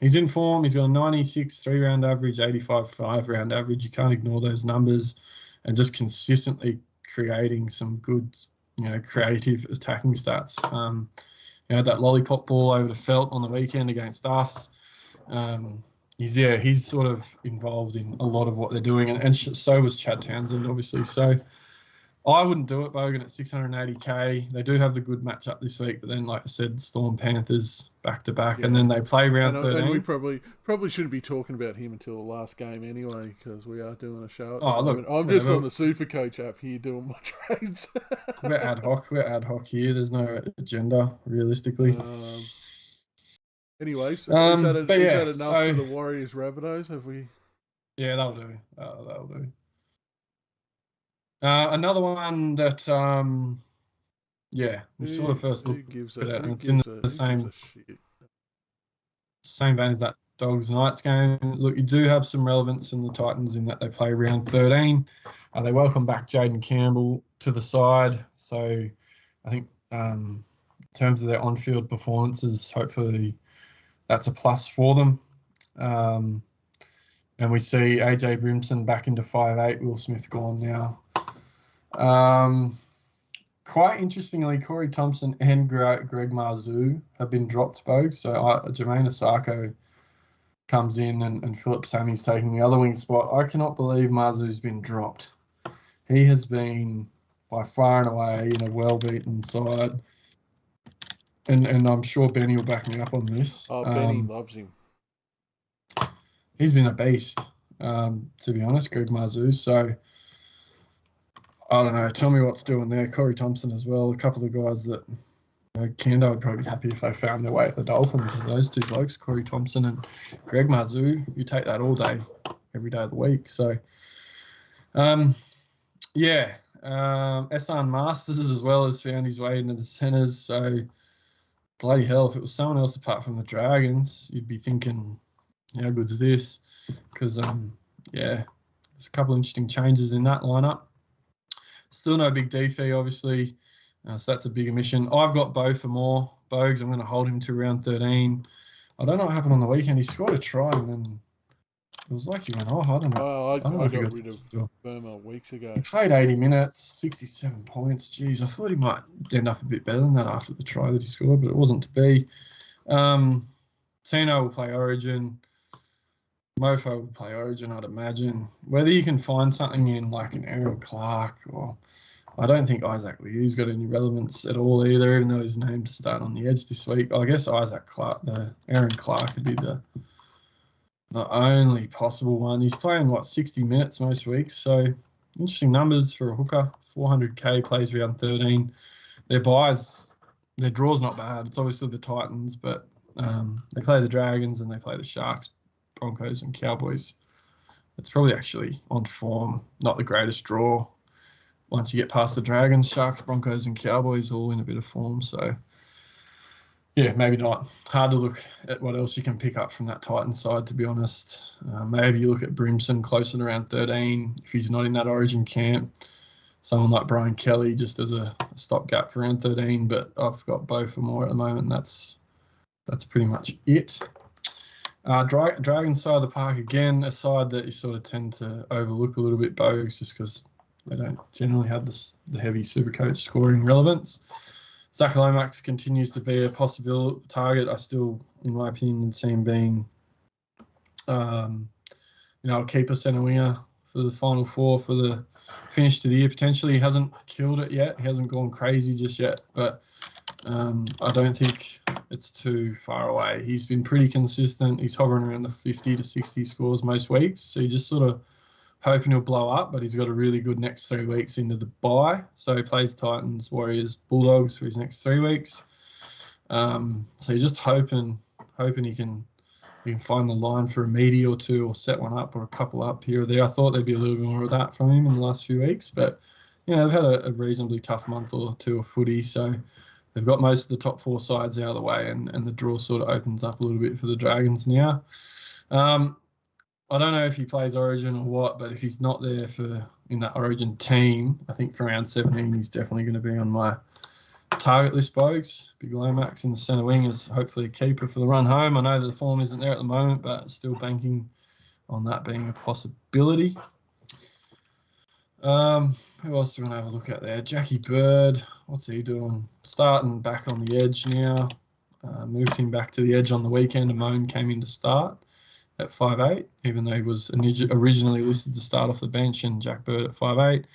he's in form. He's got a 96 3-round average, 85 5-round average. You can't ignore those numbers, and just consistently creating some good, creative attacking stats. That lollipop ball over the felt on the weekend against us. He's sort of involved in a lot of what they're doing, and so was Chad Townsend, obviously. So I wouldn't do it, Bogan, at 680K. They do have the good matchup this week, but then, like I said, Storm Panthers back-to-back, and then they play round 13. And we probably shouldn't be talking about him until the last game anyway, because we are doing a show. I'm just on the Supercoach app here doing my trades. We're ad hoc here. There's no agenda, realistically. Anyways, is that enough for the Warriors Rabbitohs? Have we? Yeah, that'll do. That'll do. Another one that, we sort of first looked at it, and it's in the same vein as that Dogs Knights game. Look, you do have some relevance in the Titans in that they play round 13. They welcome back Jaden Campbell to the side, so I think in terms of their on-field performances, hopefully that's a plus for them. And we see AJ Brimson back into 5'8", Will Smith gone now. Quite interestingly, Corey Thompson and Greg Marzou have been dropped, Bogue. So Jermaine Asako comes in and Philip Sammy's taking the other wing spot. I cannot believe Marzou's been dropped. He has been by far and away in a well-beaten side. And I'm sure Benny will back me up on this. Benny loves him. He's been a beast, to be honest, Greg Marzou. So, I don't know. Tell me what's doing there. Corey Thompson as well. A couple of guys that Kando would probably be happy if they found their way at the Dolphins. Those two blokes, Corey Thompson and Greg Marzou, you take that all day, every day of the week. So, Esan Masters as well has found his way into the centres. So, bloody hell, if it was someone else apart from the Dragons, you'd be thinking, how good's this? Because, there's a couple of interesting changes in that lineup. Still no big D fee, obviously. So that's a big omission. I've got Bo for more. Bogues, I'm going to hold him to round 13. I don't know what happened on the weekend. He scored a try and then it was like he went off. I don't know. I got rid of Burma weeks ago. He played 80 minutes, 67 points. Jeez, I thought he might end up a bit better than that after the try that he scored, but it wasn't to be. Tino will play Origin. Mofo will play Origin, I'd imagine. Whether you can find something in like an Aaron Clark or... I don't think Isaac Liu's got any relevance at all either, even though his named to start on the edge this week. I guess Aaron Clark could be the only possible one. He's playing, 60 minutes most weeks, so interesting numbers for a hooker. 400K, plays round 13. Their draw's not bad. It's obviously the Titans, but they play the Dragons and they play the Sharks, Broncos and Cowboys. It's probably actually on form, not the greatest draw. Once you get past the Dragons, Sharks, Broncos and Cowboys all in a bit of form. So, yeah, maybe not. Hard to look at what else you can pick up from that Titans side, to be honest. Maybe you look at Brimson closer to around 13 if he's not in that Origin camp. Someone like Brian Kelly just as a stopgap for around 13, but I've got Bo for more at the moment. That's that's pretty much it. Dragons side of the park, again, a side that you sort of tend to overlook a little bit, Bogues, just because they don't generally have the heavy Supercoach scoring relevance. Zach Lomax continues to be a possible target. I still, in my opinion, see him being, a keeper centre winger for the final four for the finish to the year. Potentially, he hasn't killed it yet. He hasn't gone crazy just yet, but I don't think it's too far away. He's been pretty consistent. He's hovering around the 50 to 60 scores most weeks. So you're just sort of hoping he'll blow up, but he's got a really good next 3 weeks into the bye. So he plays Titans, Warriors, Bulldogs for his next 3 weeks. So you're just hoping he can find the line for a meaty or two, or set one up or a couple up here or there. I thought there'd be a little bit more of that from him in the last few weeks, but they've had a reasonably tough month or two of footy, so they've got most of the top 4 sides out of the way, and the draw sort of opens up a little bit for the Dragons now. I don't know if he plays Origin or what, but if he's not there in that Origin team, I think for round 17 he's definitely going to be on my target list, Bogues. Big Lomax in the centre wing is hopefully a keeper for the run home. I know that the form isn't there at the moment, but still banking on that being a possibility. Who else do we want to have a look at there? Jackie Bird, what's he doing? Starting back on the edge now. Moved him back to the edge on the weekend, and Moan came in to start at 5'8", even though he was originally listed to start off the bench, and Jack Bird at 5'8".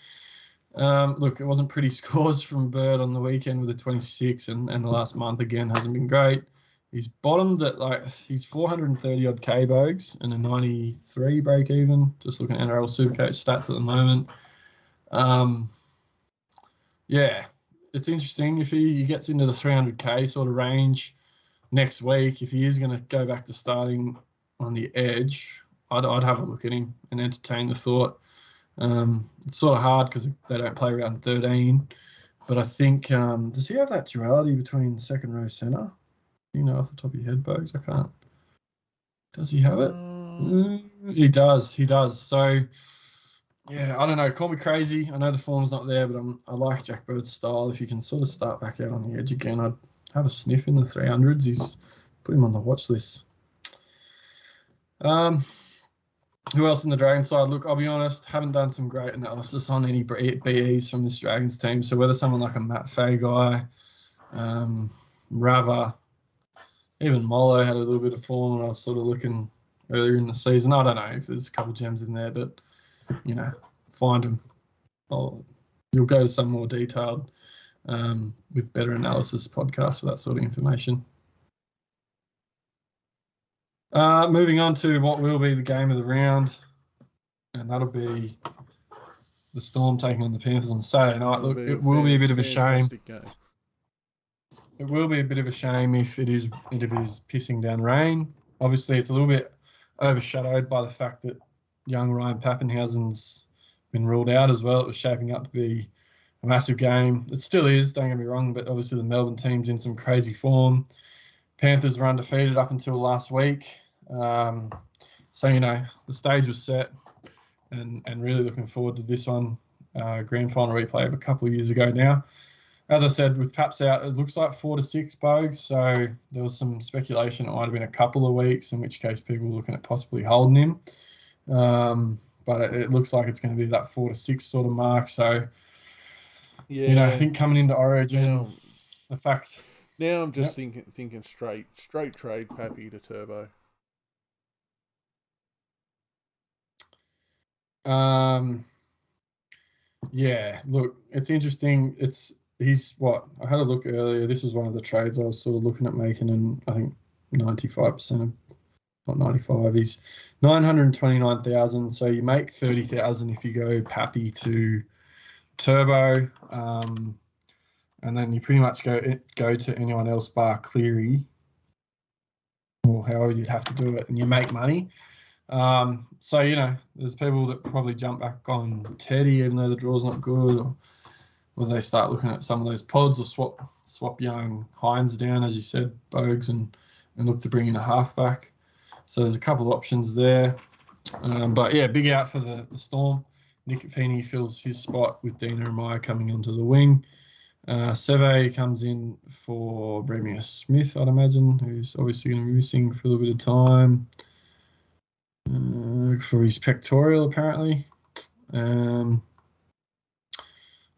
Look, it wasn't pretty scores from Bird on the weekend with a 26, and the last month again hasn't been great. He's bottomed at he's 430 odd K Bogues and a 93 break even. Just looking at NRL Supercoach stats at the moment. It's interesting if he gets into the 300K sort of range next week. If he is going to go back to starting on the edge, I'd have a look at him and entertain the thought. It's sort of hard because they don't play around 13, but I think does he have that duality between second row centre? Off the top of your head, Bogues, I can't. Does he have it? He does. So yeah, I don't know. Call me crazy. I know the form's not there, but I like Jack Bird's style. If you can sort of start back out on the edge again, I'd have a sniff in the 300s. He's put him on the watch list. Who else in the Dragons side? Look, I'll be honest, haven't done some great analysis on any BEs from this Dragons team. So whether someone like a Matt Fay guy, Rava, even Molo had a little bit of form when I was sort of looking earlier in the season. I don't know if there's a couple of gems in there, but, find them. You'll go to some more detailed with better analysis podcasts for that sort of information. Moving on to what will be the game of the round, and that'll be the Storm taking on the Panthers on Saturday night. Look, it will be a bit of a shame. It will be a bit of a shame if it is pissing down rain. Obviously, it's a little bit overshadowed by the fact that young Ryan Pappenhausen's been ruled out as well. It was shaping up to be a massive game. It still is, don't get me wrong, but obviously the Melbourne team's in some crazy form. Panthers were undefeated up until last week. So, the stage was set, and really looking forward to this one. Grand final replay of a couple of years ago now. As I said, with Paps out, it looks like 4 to 6 Bogues. So there was some speculation it might have been a couple of weeks, in which case people were looking at possibly holding him. But it looks like it's going to be that 4 to 6 sort of mark. So, I think coming into Origin, the fact... Now I'm just thinking straight trade Pappy to Turbo. Look, it's interesting. He's what? I had a look earlier. This was one of the trades I was sort of looking at making, and I think 95% of, not 95, he's 929,000. So you make 30,000 if you go Pappy to Turbo, and then you pretty much go to anyone else bar Cleary, or however you'd have to do it, and you make money. So, there's people that probably jump back on Teddy, even though the draw's not good, or they start looking at some of those pods, or swap young Hines down, as you said, Bogues, and look to bring in a halfback. So there's a couple of options there. But yeah, big out for the Storm. Nick Feeney fills his spot with Dina and Maya coming onto the wing. Seve comes in for Bremia Smith, I'd imagine, who's obviously going to be missing for a little bit of time for his pectoral, apparently.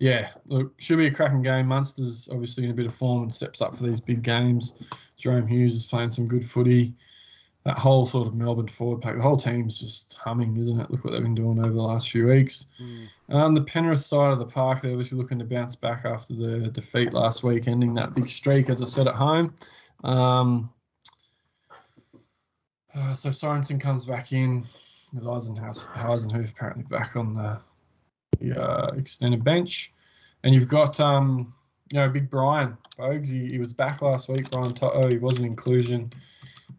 Yeah, look, should be a cracking game. Munster's obviously in a bit of form and steps up for these big games. Jerome Hughes is playing some good footy. That whole sort of Melbourne forward pack, the whole team's just humming, isn't it? Look what they've been doing over the last few weeks. The Penrith side of the park, they're obviously looking to bounce back after the defeat last week, ending that big streak, as I said, at home. So Sorensen comes back in with Eisenhuth apparently back on the extended bench. And you've got, big Brian Bogues. He was back last week. Brian Toto, he was an inclusion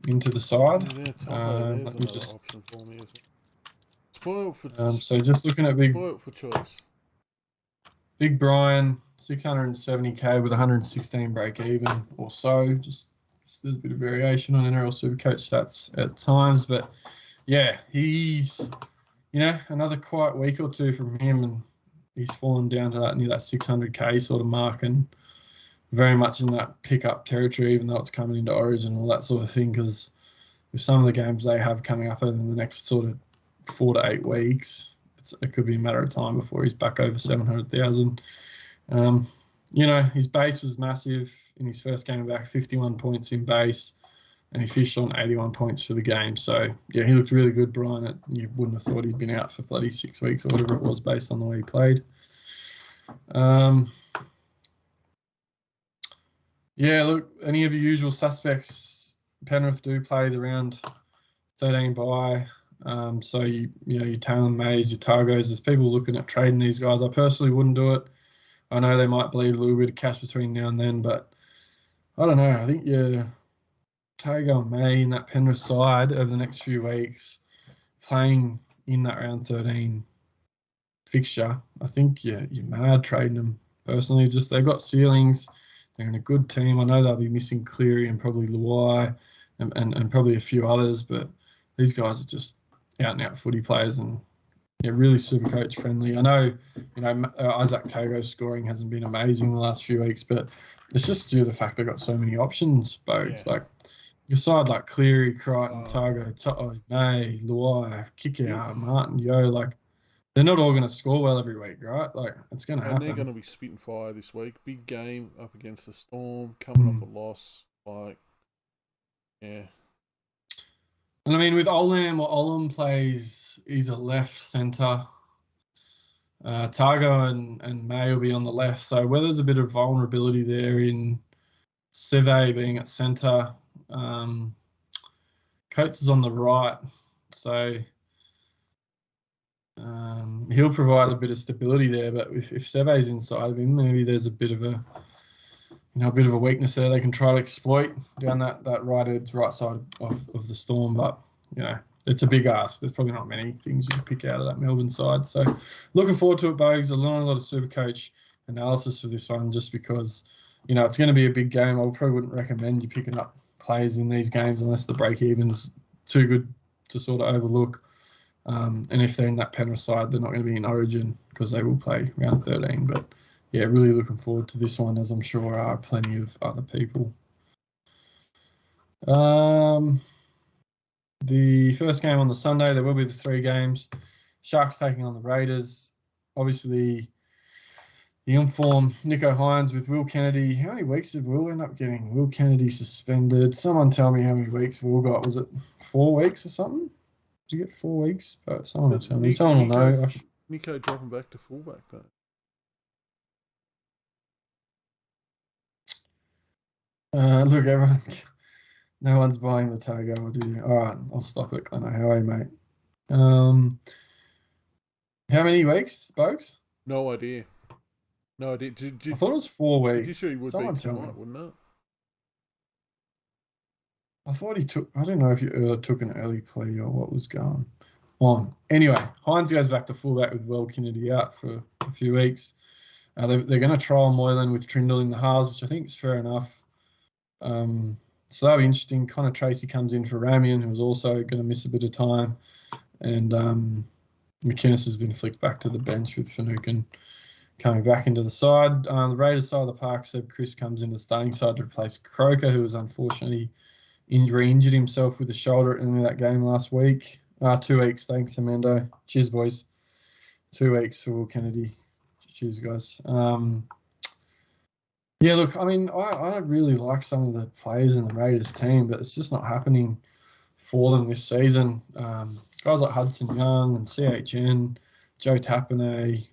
into the side. Yeah, Toto, there's another option for me as well. Spoiled for so just looking at spoiled for choice. Big Brian, 670k with 116 break even or so. Just there's a bit of variation on NRL Supercoach stats at times, but yeah, he's another quiet week or two from him, and he's fallen down to near that 600k sort of mark, and very much in that pickup territory, even though it's coming into Origin and all that sort of thing, because with some of the games they have coming up over the next sort of 4 to 8 weeks, it could be a matter of time before he's back over 700,000. His base was massive in his first game back, 51 points in base, and he fished on 81 points for the game. So, yeah, he looked really good, Brian. You wouldn't have thought he'd been out for bloody 6 weeks or whatever it was based on the way he played. Yeah, look, any of your usual suspects, Penrith do play the round 13 bye. So, your Taylor Mays, your Targos, there's people looking at trading these guys. I personally wouldn't do it. I know they might bleed a little bit of cash between now and then, but I don't know. I think Tago and May in that Penrith side over the next few weeks, playing in that round 13 fixture, I think you're mad trading them. Personally, just they've got ceilings. They're in a good team. I know they'll be missing Cleary and probably Luai and probably a few others, but these guys are just out-and-out footy players and really Supercoach friendly. I know, Isaac Tago's scoring hasn't been amazing the last few weeks, but it's just due to the fact they've got so many options, Bogues. Yeah. Like, your side like Cleary, Crichton, Tago, Toto, May, Luai, Kikau, Martin, like, they're not all going to score well every week, right? Like, it's going to happen. And they're going to be spitting fire this week. Big game up against the Storm, coming off a loss. Like, yeah. And I mean, with Olam plays, he's a left centre. Targo and May will be on the left. So where there's a bit of vulnerability there in Seve being at centre, Coates is on the right. So he'll provide a bit of stability there. But if Seve's inside of him, maybe there's a bit of a weakness there they can try to exploit down that right edge, right side of the Storm. But, it's a big ask. There's probably not many things you can pick out of that Melbourne side. So looking forward to it, Bogues. I'll learn a lot of Supercoach analysis for this one just because, it's going to be a big game. I probably wouldn't recommend you picking up players in these games unless the break-even's too good to sort of overlook. And if they're in that Penrith side, they're not going to be in Origin because they will play round 13. But, yeah, really looking forward to this one, as I'm sure are plenty of other people. The first game on the Sunday, there will be the 3 games. Sharks taking on the Raiders. Obviously, the informed Nicho Hynes with Will Kennedy. How many weeks did Will end up getting? Will Kennedy suspended. Someone tell me how many weeks Will got. Was it 4 weeks or something? Did he get 4 weeks? But someone will tell me. Someone will know. Nicho dropping back to fullback, though. Look, everyone, no one's buying the Togo, do you? All right, I'll stop it, Glenno. How are you, mate? How many weeks, Bogues? No idea. I thought it was 4 weeks. You sure he would Someone be tell me. tonight, wouldn't it? I thought he took. I don't know if he took an early plea or what was going on. Anyway, Hynes goes back to fullback with Will Kennedy out for a few weeks. They're going to trial Moylan with Trindle in the halves, which I think is fair enough. So that'll be interesting. Connor Tracy comes in for Ramian, who's also going to miss a bit of time. And McInnes has been flicked back to the bench with Finucane coming back into the side. The Raiders side of the park, Seb Chris comes into the starting side to replace Croker, who was unfortunately injured himself with the shoulder at the end of that game last week. 2 weeks, thanks, Amando. Cheers, boys. 2 weeks for Will Kennedy. Cheers, guys. Yeah, look, I mean, I don't really like some of the players in the Raiders team, but it's just not happening for them this season. Guys like Hudson Young and CHN, Joe Tapine,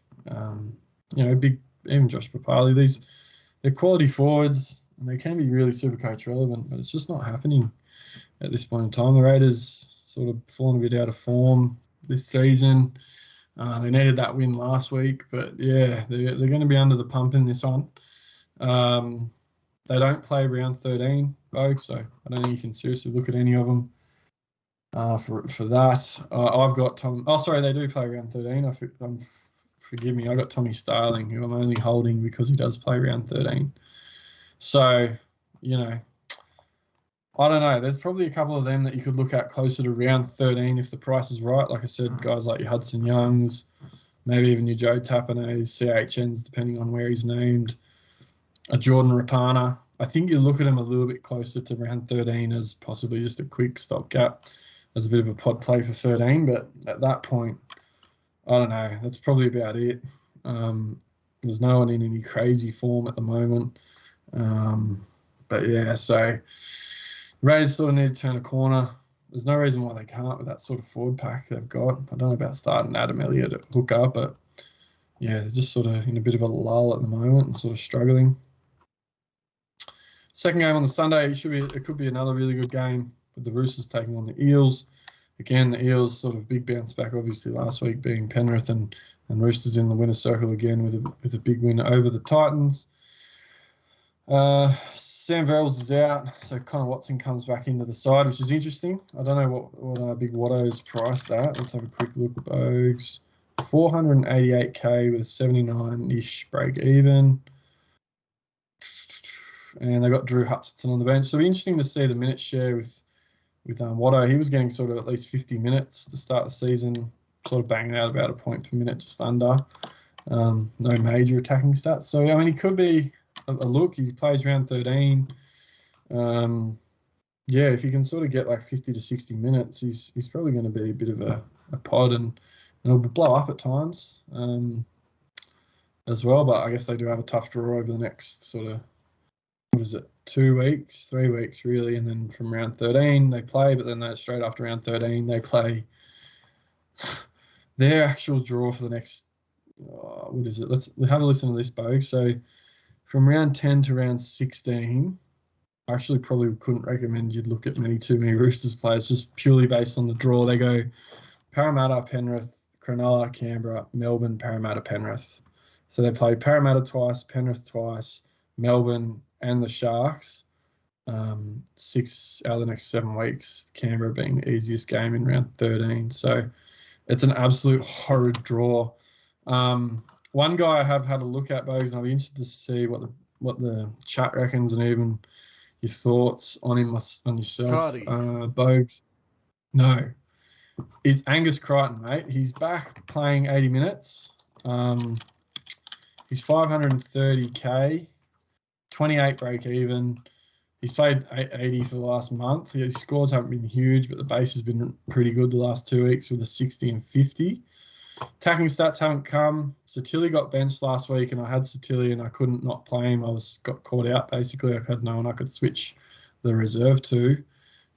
big, even Josh Papali, they're quality forwards and they can be really Supercoach relevant, but it's just not happening at this point in time. The Raiders sort of fallen a bit out of form this season. They needed that win last week, but yeah, they're going to be under the pump in this one. They don't play round 13, folks, so I don't think you can seriously look at any of them for that. I've got Tom. Oh, sorry, they do play round 13. Forgive me, I got Tommy Starling, who I'm only holding because he does play round 13. So, I don't know. There's probably a couple of them that you could look at closer to round 13 if the price is right. Like I said, guys like your Hudson Youngs, maybe even your Joe Tapines, CHNs, depending on where he's named. A Jordan Rapana. I think you look at him a little bit closer to round 13 as possibly just a quick stopgap as a bit of a pod play for 13. But at that point, I don't know. That's probably about it. There's no one in any crazy form at the moment. But yeah, so Raiders sort of need to turn a corner. There's no reason why they can't with that sort of forward pack they've got. I don't know about starting Adam Elliott at hooker, but yeah, they're just sort of in a bit of a lull at the moment and sort of struggling. Second game on the Sunday, it could be another really good game with the Roosters taking on the Eels. Again, the Eels sort of big bounce back, obviously last week being Penrith and Roosters in the winner's circle again with a big win over the Titans. Sam Verrills is out, so Connor Watson comes back into the side, which is interesting. I don't know what Big Watto's priced at. Let's have a quick look. Bogues, 488k with a 79-ish break even. And they got Drew Hutchinson on the bench. So it'll be interesting to see the minute share with Watto. He was getting sort of at least 50 minutes to start the season, sort of banging out about a point per minute, just under. No major attacking stats. So, I mean, he could be a look. He plays round 13. If he can sort of get like 50 to 60 minutes, he's probably going to be a bit of a pod and it'll blow up at times as well. But I guess they do have a tough draw over the next sort of, 3 weeks, really. And then from round 13 they play, but then straight after round 13 they play their actual draw for the next, what is it? Let's have a listen to this, Bo. So from round 10 to round 16, I actually probably couldn't recommend you'd look at too many Roosters players, just purely based on the draw. They go Parramatta, Penrith, Cronulla, Canberra, Melbourne, Parramatta, Penrith. So they play Parramatta twice, Penrith twice, Melbourne and the Sharks 6 out of the next 7 weeks, Canberra being the easiest game in round 13. So it's an absolute horrid draw. One guy I have had a look at, Bogues, and I'll be interested to see what the chat reckons and even your thoughts on him, on yourself. Bogues. No. It's Angus Crichton, mate. He's back playing 80 minutes. He's 530k, 28 break even. He's played 80 for the last month. His scores haven't been huge, but the base has been pretty good the last 2 weeks with a 60 and 50. Attacking stats haven't come. Satilli got benched last week, and I had Satilli, and I couldn't not play him. got caught out, basically. I had no one I could switch the reserve to.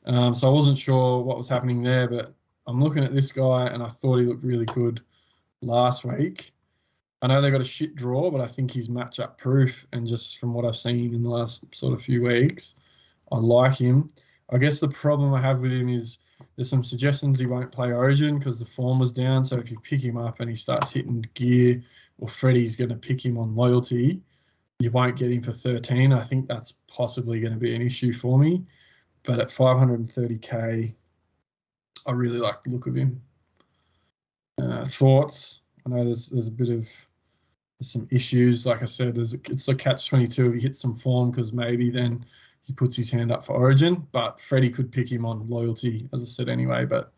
So I wasn't sure what was happening there, but I'm looking at this guy, and I thought he looked really good last week. I know they got a shit draw, but I think he's matchup proof. And just from what I've seen in the last sort of few weeks, I like him. I guess the problem I have with him is there's some suggestions he won't play Origin because the form was down. So if you pick him up and he starts hitting gear, or Freddie's going to pick him on loyalty, you won't get him for 13. I think that's possibly going to be an issue for me. But at 530k, I really like the look of him. Thoughts? I know there's a bit of some issues. Like I said, it's a catch-22 if he hits some form, because maybe then he puts his hand up for Origin. But Freddie could pick him on loyalty, as I said anyway. But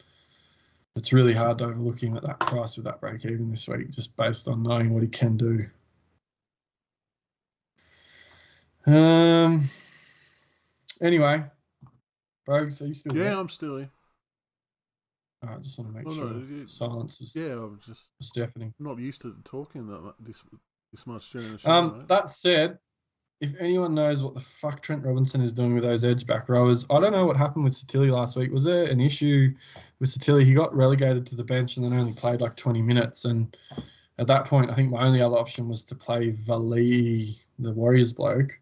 it's really hard to overlook him at that price with that break even this week, just based on knowing what he can do. Anyway, Brogues, are you still there? Yeah, I'm still here. I just want to make Oh, sure no, silence was, Yeah, I'm just was deafening. not used to talking this much during the show, mate. That said, if anyone knows what the fuck Trent Robinson is doing with those edge back rowers, I don't know what happened with Satilli last week. Was there an issue with Satilli? He got relegated to the bench and then only played like 20 minutes. And at that point, I think my only other option was to play Vali, the Warriors bloke,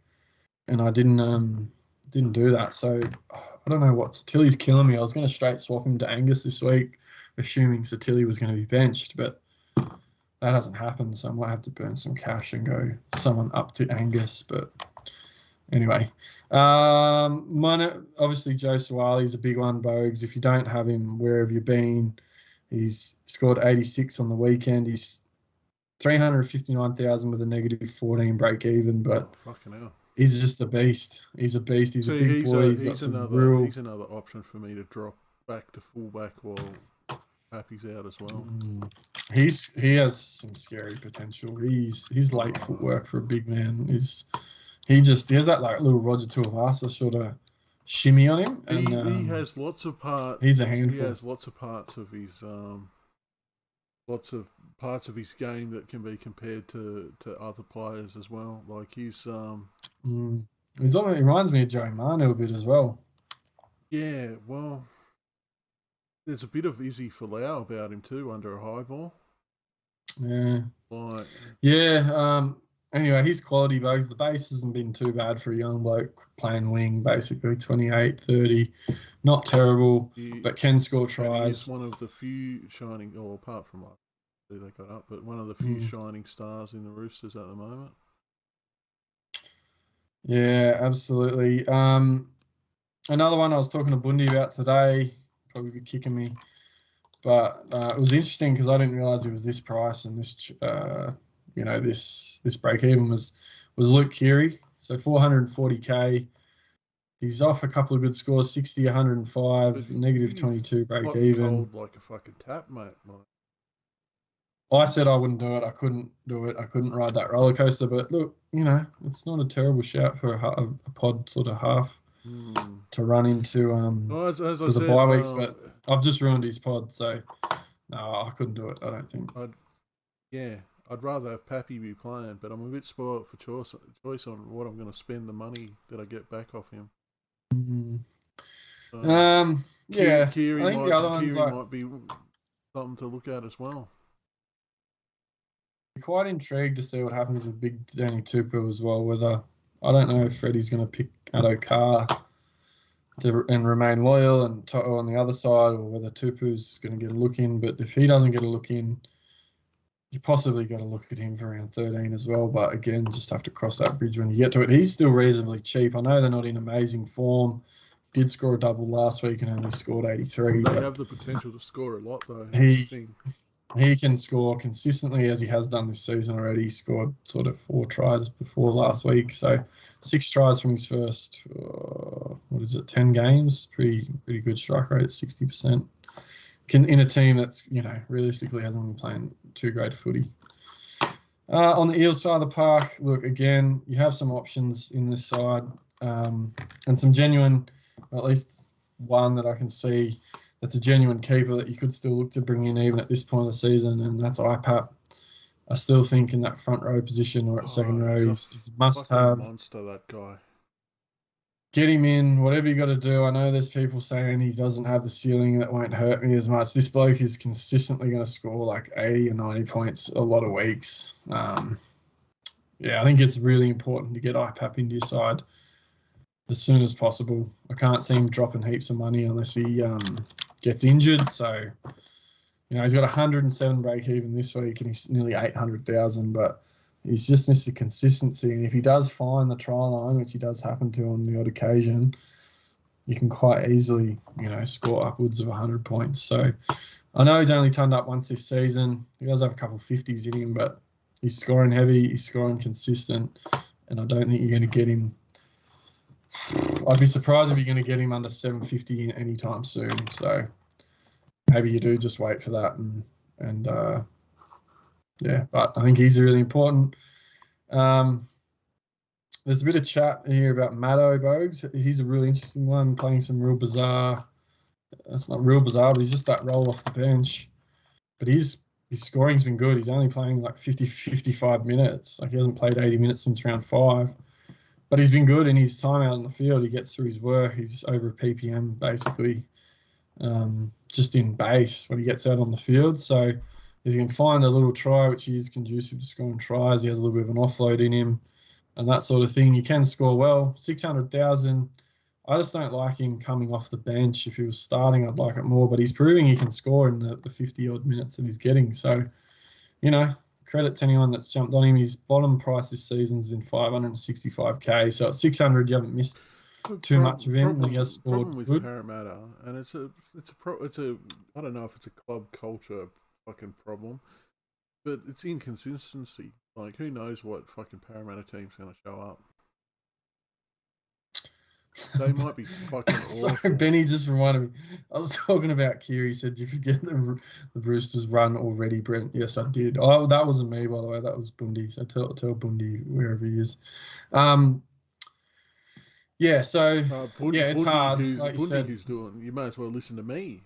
and I didn't do that. So I don't know what Satilli's killing me. I was going to straight swap him to Angus this week, assuming Satilli was going to be benched, but that hasn't happened, so I might have to burn some cash and go someone up to Angus. But anyway, obviously Joe Suwali's a big one, Bogues. If you don't have him, where have you been? He's scored 86 on the weekend. He's 359,000 with a negative 14 break even, but fucking hell. He's just a beast. He's a beast. He's a big boy. He's got some real... He's another option for me to drop back to fullback while Happy's out as well. He has some scary potential. He's late footwork for a big man. He has that like little Roger Tuivasa sort of shimmy on him. And he has lots of parts. He's a handful. He has lots of parts of his game that can be compared to other players as well. Like he reminds me of Joey Manu a bit as well. Yeah, well, there's a bit of Izzy Folau about him too under a high ball. Yeah. Like, yeah. Anyway, his quality, Bugs. The base hasn't been too bad for a young bloke playing wing, basically 28, 30. Not terrible, but can score tries. He's one of the few shining, or apart from they got up, but one of the few shining stars in the Roosters at the moment. Yeah, absolutely. Another one I was talking to Bundy about today, probably be kicking me, but it was interesting because I didn't realise it was this price and this, this break even was Luke Keary. So 440k. He's off a couple of good scores, 60, 105, negative 22 break even. Cold like a fucking tap, mate. I said I wouldn't do it. I couldn't do it. I couldn't ride that roller coaster. But look, it's not a terrible shout for a pod sort of half to run into the bye weeks. But I've just ruined his pod, so no, I couldn't do it. I don't think. I'd rather have Pappy be playing, but I'm a bit spoiled for choice on what I'm going to spend the money that I get back off him. Keary I think the other ones might be something to look at as well. Quite intrigued to see what happens with Big Danny Tupou as well. Whether I don't know if Freddie's going to pick Addo Carr and remain loyal and Toto on the other side, or whether Tupou's going to get a look in. But if he doesn't get a look in, you possibly got to look at him for around 13 as well. But again, just have to cross that bridge when you get to it. He's still reasonably cheap. I know they're not in amazing form. Did score a double last week and only scored 83. They have the potential to score a lot though. He can score consistently as he has done this season already. He scored sort of 4 tries before last week. So 6 tries from his first, 10 games? Pretty good strike rate at 60%. In a team that's, realistically hasn't been playing too great footy. On the Eels side of the park, look, again, you have some options in this side and some genuine, at least one that I can see that's a genuine keeper that you could still look to bring in even at this point of the season, and that's IPAP. I still think in that front row position or at second row, he's a must-have. Monster, that guy. Get him in, whatever you got to do. I know there's people saying he doesn't have the ceiling that won't hurt me as much. This bloke is consistently going to score like 80 or 90 points a lot of weeks. I think it's really important to get IPAP into your side as soon as possible. I can't see him dropping heaps of money unless he gets injured. So, he's got 107 break even this week and he's nearly 800,000, but he's just missed the consistency. And if he does find the try line, which he does happen to on the odd occasion, you can quite easily, score upwards of 100 points. So I know he's only turned up once this season. He does have a couple of 50s in him, but he's scoring heavy, he's scoring consistent, and I don't think you're going to get him. I'd be surprised if you're going to get him under 750 anytime soon. So maybe you do just wait for that but I think he's really important. There's a bit of chat here about Maddo Bogues. He's a really interesting one, playing some real bizarre. That's not real bizarre, but he's just that roll off the bench. But his scoring's been good. He's only playing like 50, 55 minutes. Like he hasn't played 80 minutes since round 5. But he's been good in his time out on the field. He gets through his work. He's over a PPM basically, just in base when he gets out on the field. So if you can find a little try, which is conducive to scoring tries, he has a little bit of an offload in him and that sort of thing, you can score well. 600,000. I just don't like him coming off the bench. If he was starting, I'd like it more. But he's proving he can score in the 50-odd minutes that he's getting. So, credit to anyone that's jumped on him. His bottom price this season has been 565k. So at 600, you haven't missed too much of him. He has scored problem with good. Parramatta, and it's a I don't know if it's a club culture fucking problem, but it's inconsistency. Like, who knows what fucking Parramatta team's going to show up? They might be fucking awful. Sorry, Benny just reminded me. I was talking about Kiri. He said, "Did you forget the Roosters run already, Brent?" Yes, I did. Oh, that wasn't me, by the way. That was Bundy. So tell Bundy wherever he is. Yeah. So it's hard. Like you said, who's doing. You may as well listen to me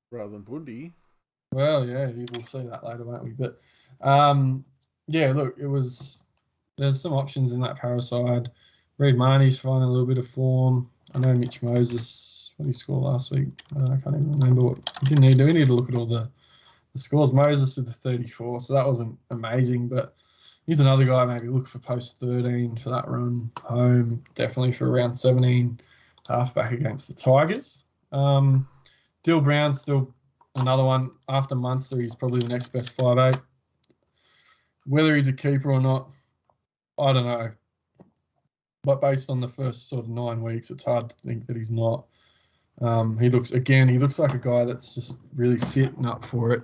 rather than Bundy. Well, yeah, we'll see that later, won't we? But look, there's some options in that Para side. Reid Marnie's finding a little bit of form. I know Mitch Moses, what did he score last week? I can't even remember what he didn't need to. We need to look at all the scores. Moses with the 34, so that wasn't amazing, but he's another guy maybe look for post 13 for that run home, definitely for around 17 halfback against the Tigers. Dill Brown's still another one. After Munster, he's probably the next best 5'8". Whether he's a keeper or not, I don't know. But based on the first sort of 9 weeks, it's hard to think that he's not. He looks like a guy that's just really fit and up for it.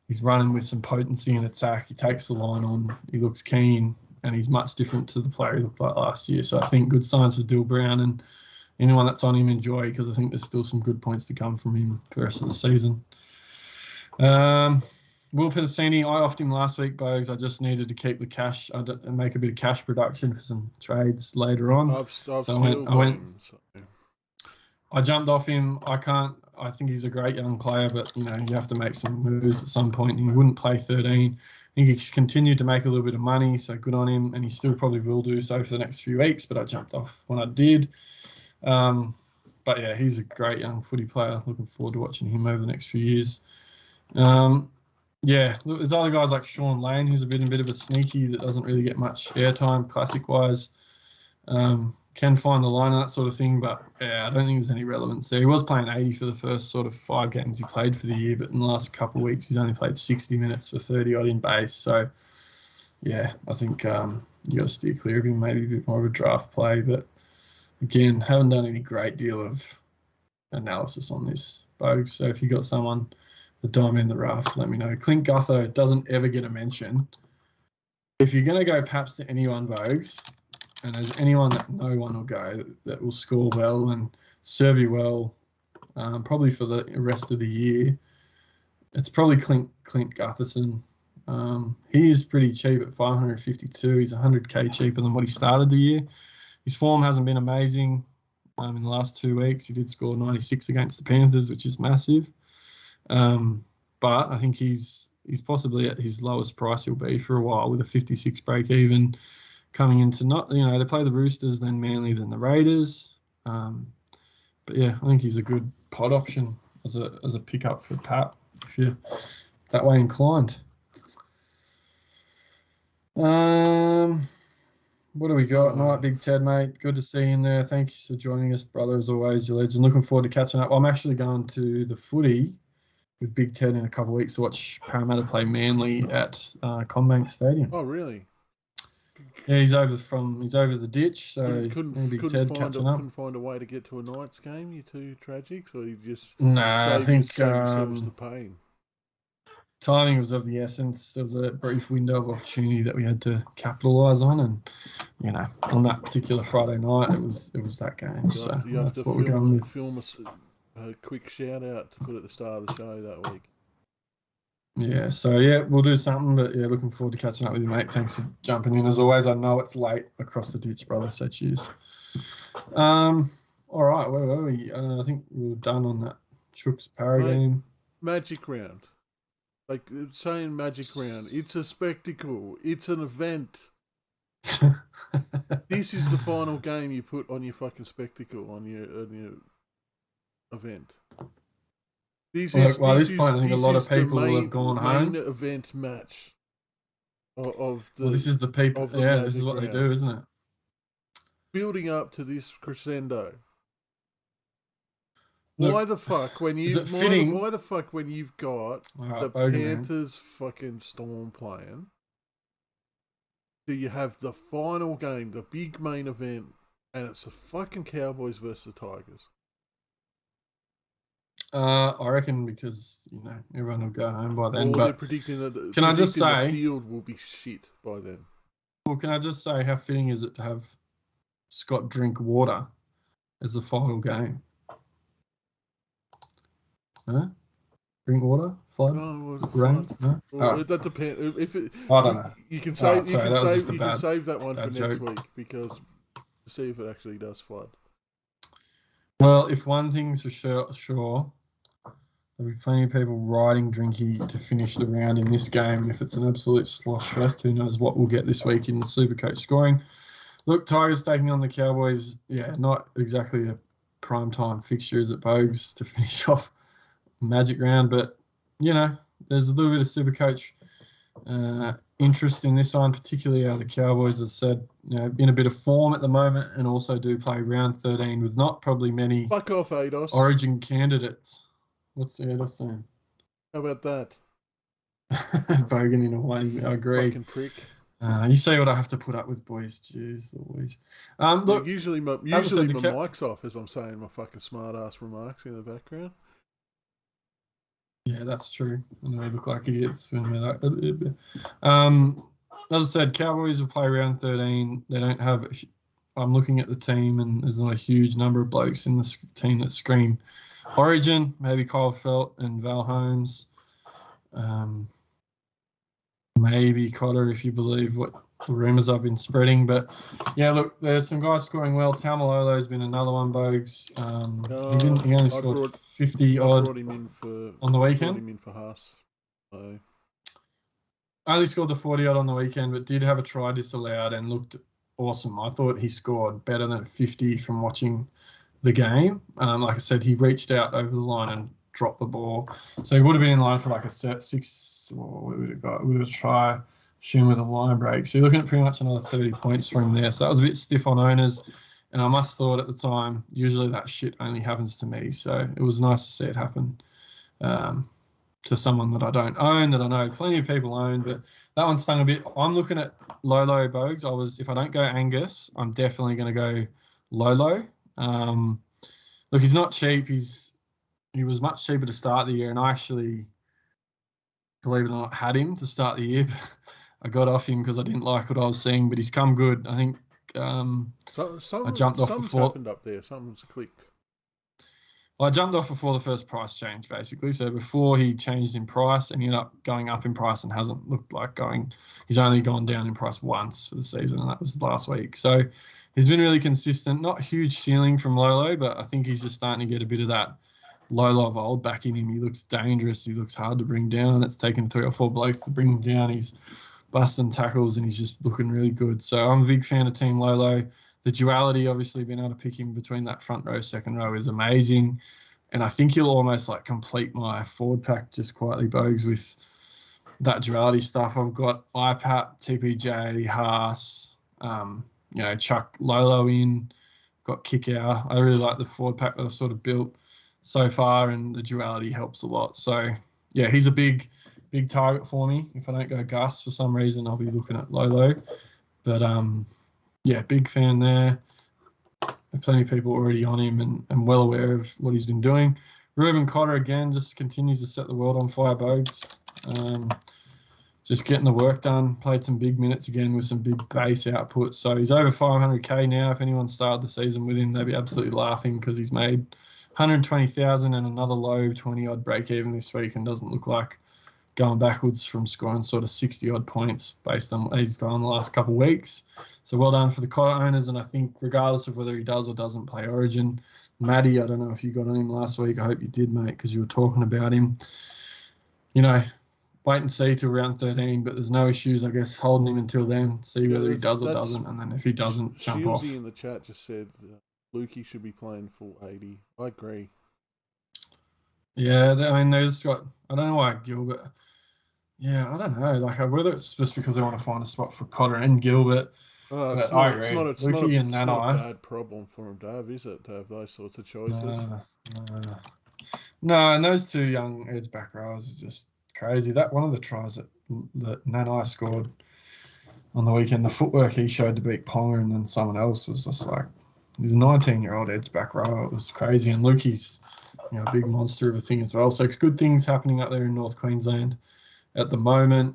He's running with some potency in attack. He takes the line on. He looks keen, and he's much different to the player he looked like last year. So I think good signs for Dill Brown, and anyone that's on him, enjoy, because I think there's still some good points to come from him for the rest of the season. Will Petasini, I offed him last week, Bogues. I just needed to keep the cash and make a bit of cash production for some trades later on. I jumped off him. I think he's a great young player, but you have to make some moves at some point. He wouldn't play 13. I think he continued to make a little bit of money, so good on him, and he still probably will do so for the next few weeks, but I jumped off when I did. But yeah, he's a great young footy player. Looking forward to watching him over the next few years. Look, there's other guys like Sean Lane, who's a bit of a sneaky that doesn't really get much airtime classic-wise. Can find the line and that sort of thing, but yeah, I don't think there's any relevance there. He was playing 80 for the first sort of 5 games he played for the year, but in the last couple of weeks he's only played 60 minutes for 30-odd in base. So, yeah, I think you got to steer clear of him, maybe a bit more of a draft play. But, again, haven't done any great deal of analysis on this, Bogues. So if you got someone, the diamond in the rough, let me know. Clint Gutho doesn't ever get a mention. If you're going to go perhaps to anyone, Bogues, and there's anyone that no one will go that will score well and serve you well, probably for the rest of the year, it's probably Clint Gutherson. He is pretty cheap at 552. He's 100k cheaper than what he started the year. His form hasn't been amazing in the last 2 weeks. He did score 96 against the Panthers, which is massive. But I think he's possibly at his lowest price he'll be for a while, with a 56 break even. Coming into they play the Roosters, then Manly, then the Raiders. But yeah, I think he's a good pod option as a pickup for Pat if you're that way inclined. What do we got? Night, Big Ted, mate. Good to see you in there. Thanks for joining us, brother, as always. You're legend. Looking forward to catching up. I'm actually going to the footy with Big Ted in a couple of weeks to watch Parramatta play Manly at Combank Stadium. Oh, really? Yeah, he's over the ditch, so Big Ted catching up. Couldn't find a way to get to a Knights game. You two tragics, or you just I think yourselves the pain. Timing was of the essence. There was a brief window of opportunity that we had to capitalise on, and on that particular Friday night, it was that game. So that's what we're going with. Film a quick shout out to put at the start of the show that week. Yeah, so yeah, we'll do something, but yeah, looking forward to catching up with you, mate. Thanks for jumping in as always. I know it's late across the ditch, brother, so cheers. All right, where were we? I think we were done on that Chooks Para game. Magic round. Like saying magic round. It's a spectacle. It's an event. This is the final game you put on your fucking spectacle, on your event. This Well, is well, at this this is point, I think a this lot is of the people will have gone home. main event match of the. Well, this is the people. of the Yeah, this is Magic what they round. do, isn't it? Building up to this crescendo. Look, Why the fuck when you is it fitting? why the fuck when you've got the Bogan, man. Panthers fucking Storm playing? Do you have the final game, the big main event, and it's the fucking Cowboys versus the Tigers? I reckon because everyone will go home by then. Or but they're predicting that can I just the say, field will be shit by then. well, can I just say how fitting is it to have Scott drink water as the final game? Huh? Drink water? Flood? Oh, Rain? flood. No? Well, that depends. If it, I don't know. You can save. sorry, you that was can just save. a You can bad- save that one for bad next joke. week because to see if it actually does flood. Well, if one thing's for sure, there'll be plenty of people riding Drinky to finish the round in this game. And if it's an absolute slosh fest, who knows what we'll get this week in Supercoach scoring. Look, Tigers taking on the Cowboys. Yeah, not exactly a prime time fixture, is it, Bogues, to finish off Magic round. But, there's a little bit of Supercoach interest in this one, particularly out of the Cowboys, as I said, in a bit of form at the moment, and also do play round 13 with not probably many Fuck off, Ados. Origin candidates. What's Ados saying? How about that? Bogan in a way, I agree. Fucking prick. You see what I have to put up with, boys. Jeez Louise. Look, usually my mic's off as I'm saying my fucking smart ass remarks in the background. Yeah, that's true. I know they look like idiots. As I said, Cowboys will play round 13. They don't have. I'm looking at the team, and there's not a huge number of blokes in the team that scream Origin. Maybe Kyle Felt and Val Holmes. Maybe Cotter, if you believe what the rumours I've been spreading. But yeah, look, there's some guys scoring well. Tamalolo's been another one, Bogues. He only scored 50 odd brought him in for, on the weekend. Brought him in for Haas. So. Only scored the 40 odd on the weekend, but did have a try disallowed and looked awesome. I thought he scored better than 50 from watching the game. Like I said, he reached out over the line and dropped the ball. So he would have been in line for like a set 6, or what would have got? We would have tried, assume with a line break. So you're looking at pretty much another 30 points from there. So that was a bit stiff on owners. And I must have thought at the time, usually that shit only happens to me. So it was nice to see it happen to someone that I don't own, that I know plenty of people own. But that one stung a bit. I'm looking at Lolo Bogues. If I don't go Angus, I'm definitely going to go Lolo. Look, he's not cheap. He was much cheaper to start the year, and I actually, believe it or not, had him to start the year. I got off him because I didn't like what I was seeing, but he's come good. I think I jumped off before. Happened up there. Something's clicked. Well, I jumped off before the first price change, basically. So before he changed in price, and he ended up going up in price and hasn't looked like going. He's only gone down in price once for the season, and that was last week. So he's been really consistent. Not huge ceiling from Lolo, but I think he's just starting to get a bit of that Lolo of old back in him. He looks dangerous. He looks hard to bring down. It's taken 3 or 4 blokes to bring him down. He's busting tackles, and he's just looking really good. So I'm a big fan of Team Lolo. The duality, obviously, being able to pick him between that front row, second row is amazing. And I think he'll almost like complete my forward pack just quietly, Bogues, with that duality stuff. I've got IPAP, TPJ, Haas, chuck Lolo in, got Kick-Out. I really like the forward pack that I've sort of built so far, and the duality helps a lot. So, yeah, he's a big target for me. If I don't go Gus for some reason, I'll be looking at Lolo. But, yeah, big fan there. Plenty of people already on him and well aware of what he's been doing. Ruben Cotter, again, just continues to set the world on fire, Bogues. Just getting the work done. Played some big minutes again with some big base output. So he's over 500K now. If anyone started the season with him, they'd be absolutely laughing because he's made 120,000 and another low 20-odd break-even this week and doesn't look like going backwards from scoring sort of 60-odd points based on what he's done the last couple of weeks. So well done for the Cotter owners, and I think regardless of whether he does or doesn't play Origin, Matty, I don't know if you got on him last week. I hope you did, mate, because you were talking about him. You know, wait and see till round 13, but there's no issues, I guess, holding him until then, see whether he does or doesn't, and then if he doesn't, jump off. Shieldsy in the chat just said Lukey should be playing full 80. I agree. Yeah, I mean, there's got, I don't know why Gilbert, yeah, I don't know, like whether it's just because they want to find a spot for Cotter and Gilbert. It's I not, agree. it's not, it's Lukey not, and it's not a Nanai. bad problem for him to have, is it? To have those sorts of choices. No, and those two young edge back rows is just crazy. That one of the tries that Nanai scored on the weekend, the footwork he showed to beat Ponga, and then someone else was just like, he's a 19-year-old edge back row. It was crazy, and Lukey's, you know, a big monster of a thing as well. So it's good things happening up there in North Queensland at the moment.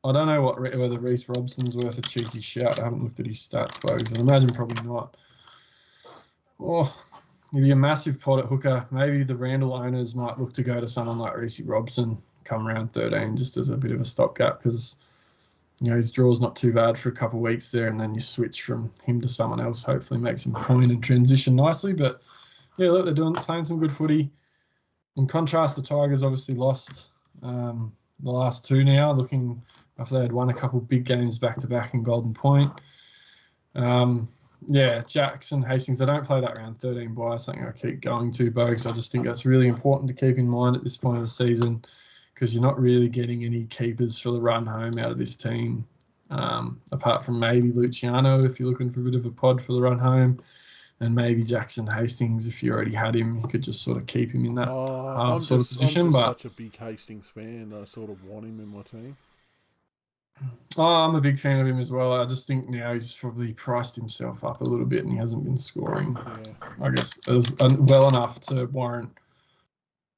I don't know whether Reece Robson's worth a cheeky shout. I haven't looked at his stats, Bogues. I imagine probably not. Oh, it'd be a massive pot at hooker. Maybe the Randall owners might look to go to someone like Reece Robson come round 13 just as a bit of a stopgap, because, you know, his draw's not too bad for a couple of weeks there, and then you switch from him to someone else, hopefully makes him coin and transition nicely. But, yeah, look, they're playing some good footy. In contrast, the Tigers obviously lost the last two now, looking after they had won a couple of big games back-to-back in Golden Point. Yeah, Jackson, Hastings, they don't play that round 13 bye, something I keep going to, Bogues. I just think that's really important to keep in mind at this point of the season, because you're not really getting any keepers for the run home out of this team, apart from maybe Luciano if you're looking for a bit of a pod for the run home, and maybe Jackson Hastings if you already had him. You could just sort of keep him in that half sort of position. I'm just such a big Hastings fan that I sort of want him in my team. Oh, I'm a big fan of him as well. I just think now he's probably priced himself up a little bit, and he hasn't been scoring, I guess, as well enough to warrant,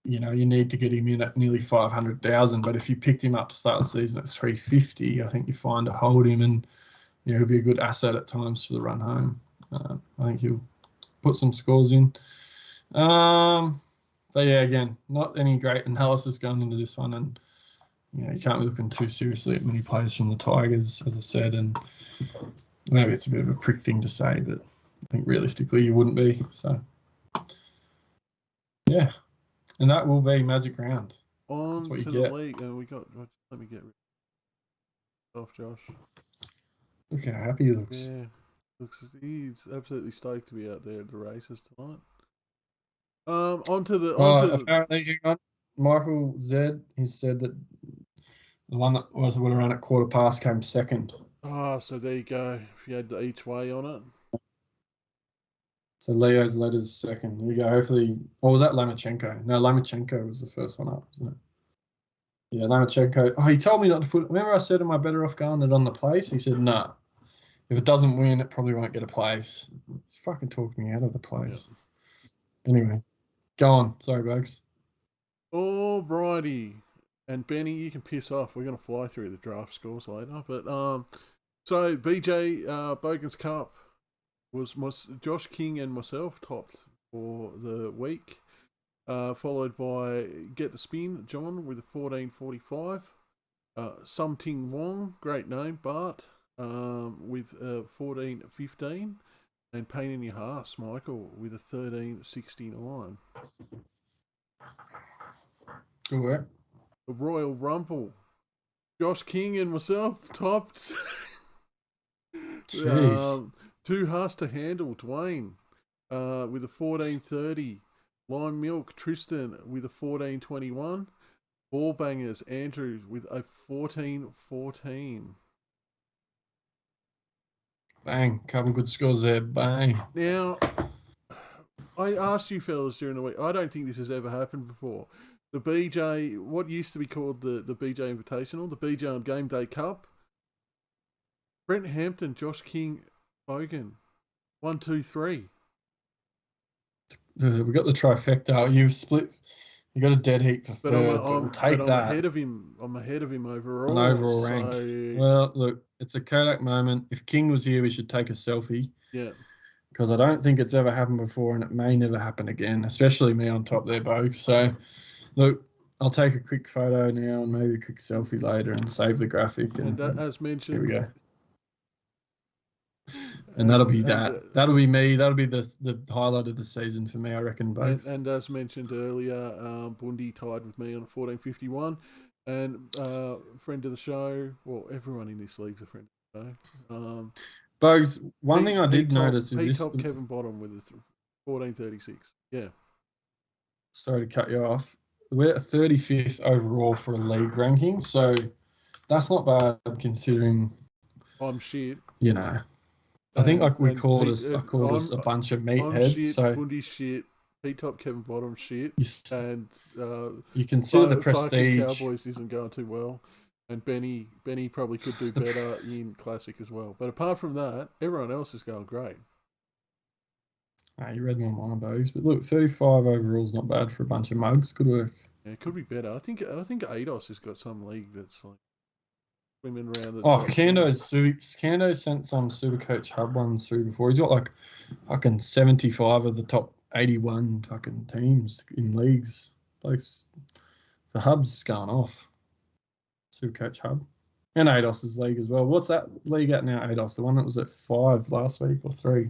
you know, you need to get him in at nearly 500,000. But if you picked him up to start the season at 350, I think you're fine to hold him, and, you know, he'll be a good asset at times for the run home. I think he'll put some scores in. So, yeah, again, not any great analysis going into this one, and, you know, you can't be looking too seriously at many players from the Tigers, as I said, and maybe it's a bit of a prick thing to say, but I think realistically you wouldn't be. So, yeah, and that will be Magic Round. On That's what you to get. the league, and we got. Let me get rid of Josh. Look how happy he looks. Yeah, he's absolutely stoked to be out there at the races tonight. Onto the. Apparently, hang on. Michael Z, he said that the one that would have run at quarter past came second. Oh, so there you go. If you had the each way on it. So Leo's letters second. There you go. Hopefully, or was that Lomachenko? No, Lomachenko was the first one up, wasn't it? Yeah, Lomachenko. Oh, he told me not to put. Remember, I said, "Am I better off going it on the place?" He said, "Nah. If it doesn't win, it probably won't get a place." He's fucking talking me out of the place. Yep. Anyway, go on. Sorry, Bugs. Alrighty. And Benny, you can piss off. We're going to fly through the draft scores later. But so BJ Bogan's Cup was Josh King and myself topped for the week, followed by Get the Spin John with a 14.45. Something Wong, great name, Bart, with a 14.15, and Pain in Your Heart Michael with a 13.69. Good work. The Royal Rumble. Josh King and myself topped. Jeez. Too Harsh to Handle, Dwayne, with a 14.30. Lime Milk, Tristan, with a 14.21. Ball Bangers, Andrew, with a 14.14. Bang. Couple good scores there. Bang. Now, I asked you fellas during the week, I don't think this has ever happened before. The BJ, what used to be called the BJ Invitational, the BJonGameDay Cup. Brent Hampton, Josh King, Bogan. 1, 2, 3. We got the trifecta. You've split. You got a dead heat for third, but we'll take that. I'm ahead of him overall. An overall rank. Well, look, it's a Kodak moment. If King was here, we should take a selfie. Yeah. Because I don't think it's ever happened before, and it may never happen again, especially me on top there, Bogue. So, look, I'll take a quick photo now and maybe a quick selfie later and save the graphic. And as mentioned, here we go. And that'll be that. That'll be me. That'll be the highlight of the season for me, I reckon, both. And as mentioned earlier, Bundy tied with me on 1451. And friend of the show, well, everyone in this league's a friend of the show. Bugs, one thing I did notice with this... Top Kevin Bottom with a 1436. Yeah. Sorry to cut you off. We're 35th overall for a league ranking, so that's not bad considering... I'm shit. You know. I think I called us a bunch of meatheads. So Bundy shit, Pete Top Kevin Bottom shit, and you consider the prestige. Cowboys isn't going too well, and Benny probably could do better in Classic as well. But apart from that, everyone else is going great. You read my mind, Bogues. But look, 35 overall is not bad for a bunch of mugs. Good work. Yeah, it could be better. I think ADOS has got some league that's like swimming around. Kando sent some Supercoach hub ones through before. He's got like fucking 75 of the top 81 fucking teams in leagues. Like the hub's going off. Supercoach hub. And ADOS's league as well. What's that league at now, ADOS? The one that was at 5 last week or 3?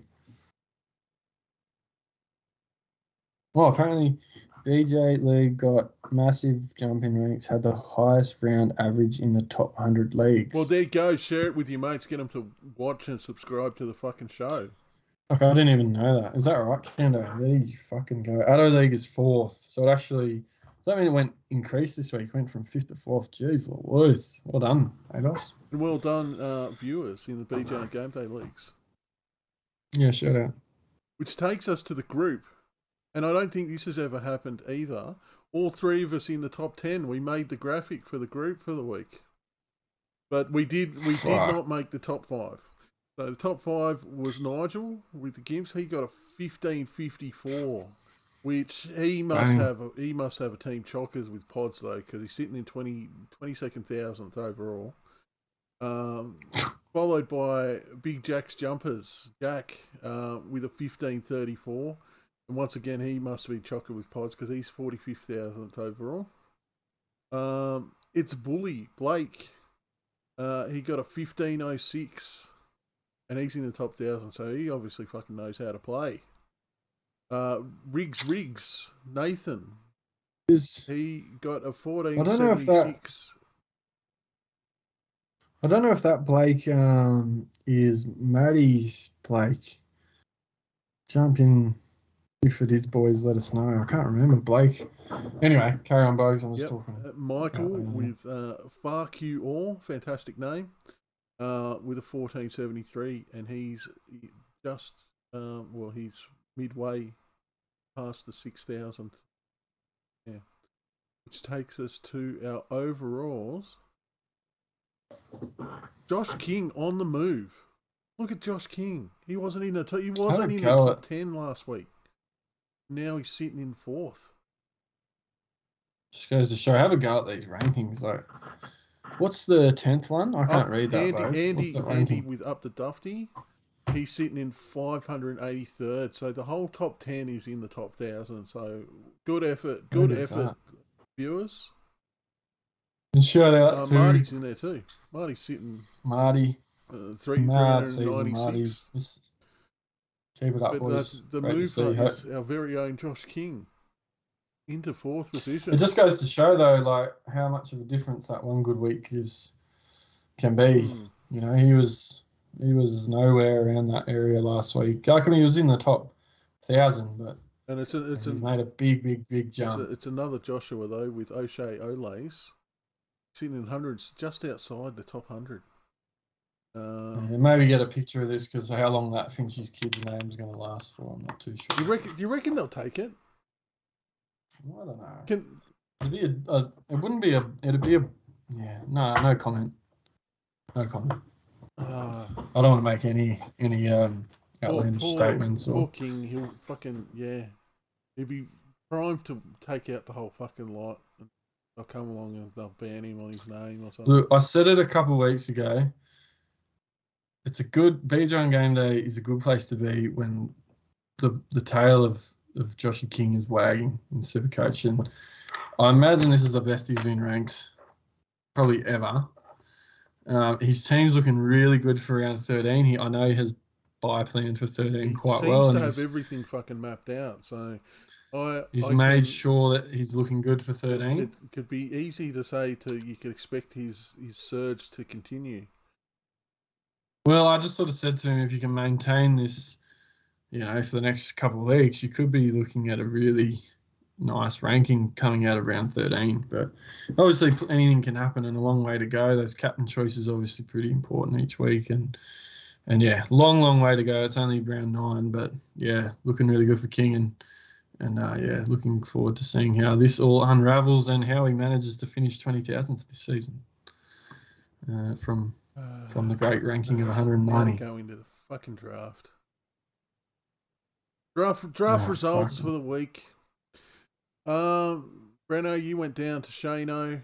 Oh, apparently BJ League got massive jump in ranks, had the highest round average in the top 100 leagues. Well, there you go. Share it with your mates. Get them to watch and subscribe to the fucking show. Okay, I didn't even know that. Is that right, Kendo? There you fucking go. Addo League is 4th. So it actually... Does that mean it increased this week? It went from 5th to 4th. Jeez, Louise. Well done, ADOS. And well done, viewers in the BJonGameDay leagues. Yeah, shout out. Which takes us to the group. And I don't think this has ever happened either. All 3 of us in the top 10, we made the graphic for the group for the week. But we did not make the top 5. So the top 5 was Nigel with the Gimps. He got a 1554, which he must have a team chockers with pods though, because he's sitting in 22nd thousandth overall. Followed by Big Jack's Jumpers, Jack, with a 1534. And once again, he must be chocker with pods because he's 45,000th overall. It's Bully, Blake. He got a 1506 and he's in the top 1,000, so he obviously fucking knows how to play. Riggs, Nathan. He got a 1476. I don't know if that Blake is Maddie's Blake. Jump in. If it is, boys, let us know. I can't remember Blake. Anyway, carry on, Bogues. I'm just talking. Michael with Far Q All, fantastic name, with a 1473, and he's just he's midway past the 6,000th. Yeah, which takes us to our overalls. Josh King on the move. Look at Josh King. He wasn't in the top 10 last week. Now he's sitting in 4th. Just goes to show. Have a go at these rankings, though. What's the 10th one? I can't read that, Andy with Up the Dufty. He's sitting in 583rd. So the whole top 10 is in the top 1,000. So good effort, viewers. And shout out to Marty's in there too. Marty's sitting. Marty. 396. Keep it up, boys. The move is our very own Josh King into 4th position. It just goes to show, though, like how much of a difference that one good week can be. You know, he was nowhere around that area last week. I mean, he was in the top 1,000, but he's made a big jump. It's another Joshua though with O'Shea Olays sitting in hundreds, just outside the top 100. Maybe get a picture of this because how long that Finch's kid's name is going to last for, I'm not too sure. Do you reckon they'll take it? I don't know. It'd be a no comment. No comment. I don't want to make any outlandish statements. Poor King, he'll fucking he'll be primed to take out the whole fucking lot. They'll come along and they'll ban him on his name or something. Look, I said it a couple of weeks ago. It's a good BJonGameDay is a good place to be when the tail of Joshy King is wagging in Supercoach, and I imagine this is the best he's been ranked probably ever. His team's looking really good for round 13. I know he has bye planned for 13 quite well. He seems and to have everything fucking mapped out. So he's made sure that he's looking good for 13. It could be easy to say you could expect his surge to continue. Well, I just sort of said to him, if you can maintain this, for the next couple of weeks, you could be looking at a really nice ranking coming out of round 13. But obviously anything can happen and a long way to go. Those captain choices obviously pretty important each week. And yeah, long way to go. It's only round 9, but yeah, looking really good for King. And yeah, looking forward to seeing how this all unravels and how he manages to finish 20,000th this season from the great ranking of 190. Go into the fucking draft. Draft results for the week. Breno, you went down to Shano.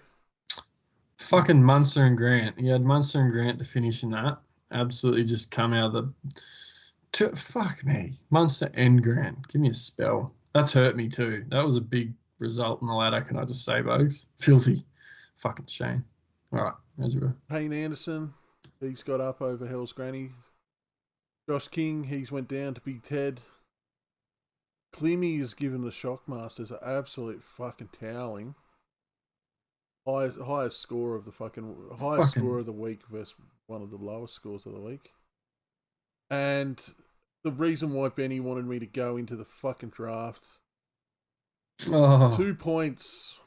Fucking Munster and Grant. You had Munster and Grant to finish in that. Absolutely just come out of the... Fuck me. Munster and Grant. Give me a spell. That's hurt me too. That was a big result in the ladder, can I just say, Bogues? Filthy. Fucking shame. All right. As we go. Payne Anderson, he's got up over Hell's Granny. Josh King, he's went down to Big Ted. Clemmy has given the Shockmasters an absolute fucking toweling. Highest score of the score of the week versus one of the lowest scores of the week. And the reason why Benny wanted me to go into the fucking draft. 2 points.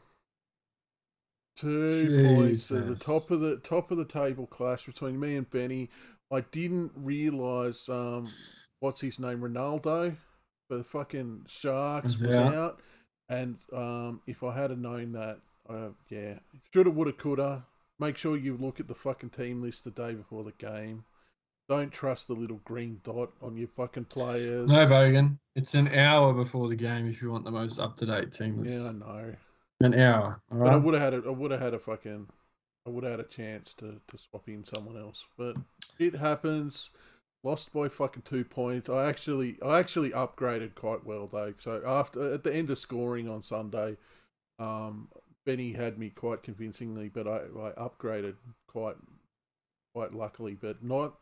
2 points at the top of the table clash between me and Benny. I didn't realise what's his name, Ronaldo, for the fucking Sharks was out. And if I had known that, yeah, shoulda, woulda, coulda. Make sure you look at the fucking team list the day before the game. Don't trust the little green dot on your fucking players. No, Bogan. It's an hour before the game if you want the most up-to-date team list. Yeah, I know. An hour. All right? But I would have had a chance to swap in someone else. But it happens. Lost by fucking 2 points. I actually upgraded quite well though. So at the end of scoring on Sunday, Benny had me quite convincingly, but I upgraded quite luckily, but not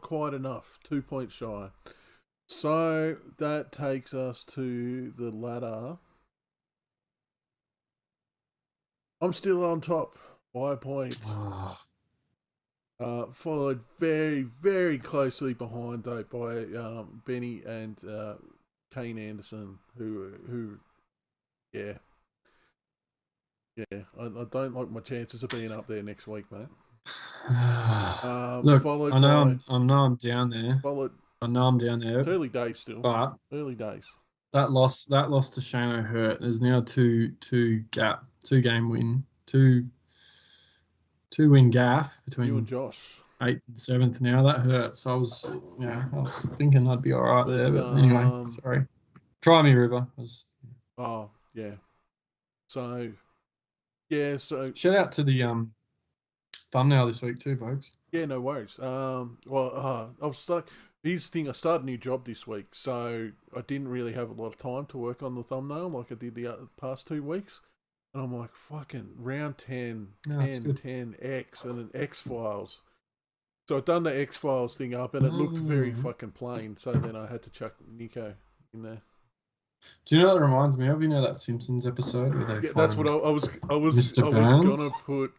quite enough. 2 points shy. So that takes us to the ladder. I'm still on top by a point. Followed very, very closely behind though by Benny and Payne Anderson, who yeah. I don't like my chances of being up there next week, mate. Look, I know I'm down there. I know I'm down there. It's early days still. But early days. That loss to Shano hurt. There's now two game win, two win gap between you and Josh. 8th and 7th now. That hurts. I was thinking I'd be all right there, but anyway, sorry. Try me, River. Oh yeah. So yeah. So shout out to the thumbnail this week too, folks. Yeah, no worries. I was stuck. Here's the thing, I started a new job this week, so I didn't really have a lot of time to work on the thumbnail like I did the past 2 weeks. And I'm like, fucking round 10, 10, X, and an X-Files. So I've done the X-Files thing up, and it looked very fucking plain, so then I had to chuck Nico in there. Do you know what it reminds me of? You know that Simpsons episode where they that's what I was Mr. Burns? gonna put...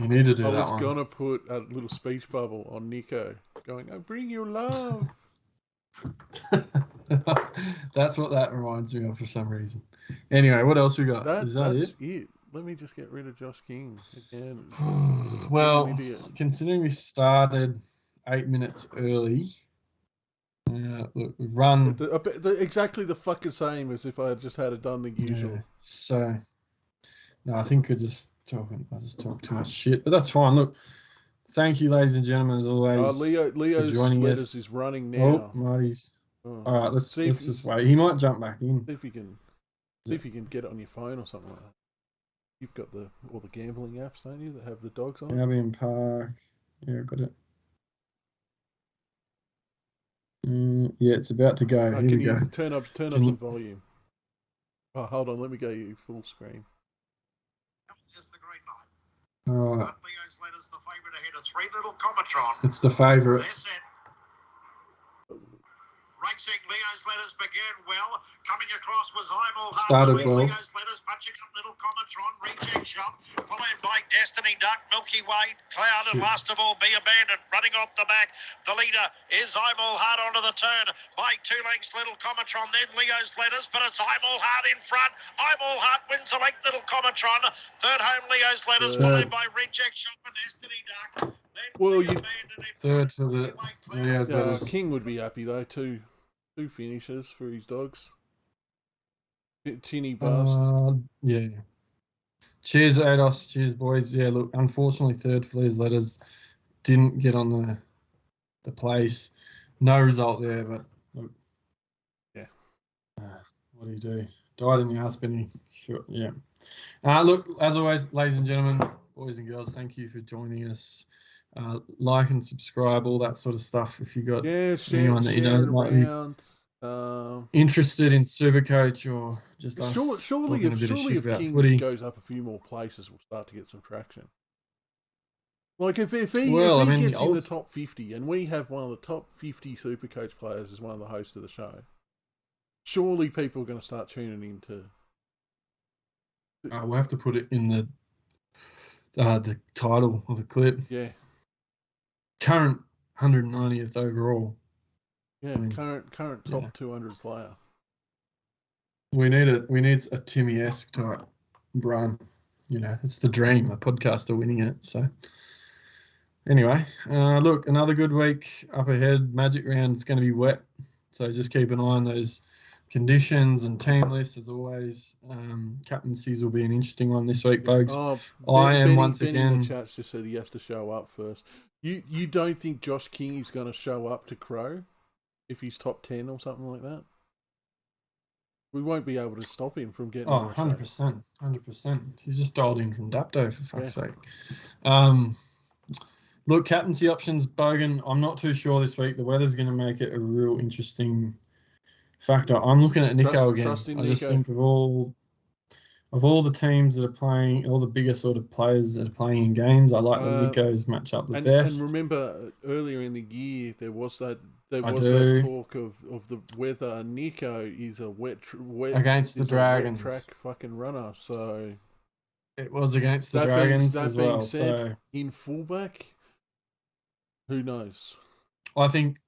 you need to do that one. I was going to put a little speech bubble on Nico going, I bring you love. That's what that reminds me of for some reason. Anyway, what else we got? Is that that's it? Let me just get rid of Josh King again. Well, considering we started 8 minutes early, look, we've run... exactly the fucking same as if I had just had it done the usual. Yeah, so... No, I think I just talk too much shit, but that's fine. Look, thank you, ladies and gentlemen, as always. Leo's joining us is running now. Oh, Marty's. All right, let's just wait. He might jump back in. See if you can get it on your phone or something like that. You've got all the gambling apps, don't you, that have the dogs on? Albion Park. Yeah, I've got it. Yeah, it's about to go. Here we go. Turn up some volume. Oh, hold on. Let me go you full screen. Is the green light. Oh, Leo's letters the favourite ahead of 3 Little Comatron. it's the favourite. They're set. Racing Leo's letters began well. Coming across was Imel. Started well. Leo's letters punching up Little Comatron. Reject shot. Followed by Destiny Duck, Milky Way, Cloud, and last of all, Be Abandoned. Running off the back. The leader is Imel Hard onto the turn. By 2 lengths, Little Comatron. Then Leo's letters, but it's Imel Hard in front. Imel Hard wins the length, Little Comatron. Third home, Leo's letters, followed by Reject shot and Destiny Duck. Then Well, Be you- Abandoned in Third front. for the Leo's letters. King would be happy though. Two finishes for his dogs. Tinny bust. Yeah. Cheers, Ados. Cheers, boys. Yeah, look, unfortunately, third for Leo's letters. Didn't get on the place. No result there, but look. Yeah. What do you do? Died in the ass, Benny. Sure, yeah. Look, as always, ladies and gentlemen, boys and girls, thank you for joining us. Like and subscribe, all that sort of stuff. If you got anyone that you know that might be interested in Supercoach or just us Surely talking a bit of shit if about King footy. goes up a few more places, we'll start to get some traction. Like if he gets in the top 50, and we have one of the top 50 Supercoach players as one of the hosts of the show, surely people are going to start tuning into. We'll have to put it in the title of the clip. Yeah. Current 190th overall. Yeah, I mean, current top 200 player. We need a Timmy-esque type run. You know, it's the dream. A podcaster winning it. So anyway, look, another good week up ahead. Magic round is going to be wet, so just keep an eye on those conditions and team lists as always. Captaincies will be an interesting one this week, Bugs. Benny again. in the chat's just said he has to show up first. You don't think Josh King is going to show up to Crow if he's top 10 or something like that? We won't be able to stop him from getting. 100%. He's just dialed in from Dapto, for fuck's sake. Look, captaincy options, Bogan. I'm not too sure this week. The weather's going to make it a real interesting factor. I'm looking at Nico again. I just think of all the teams that are playing, all the bigger sort of players that are playing in games, I like the Nico's matchup the best. And remember, earlier in the year, there was that talk of the weather. Nico is a wet against the Dragons track fucking runner. So it was against the Dragons as well. So in fullback, who knows? I think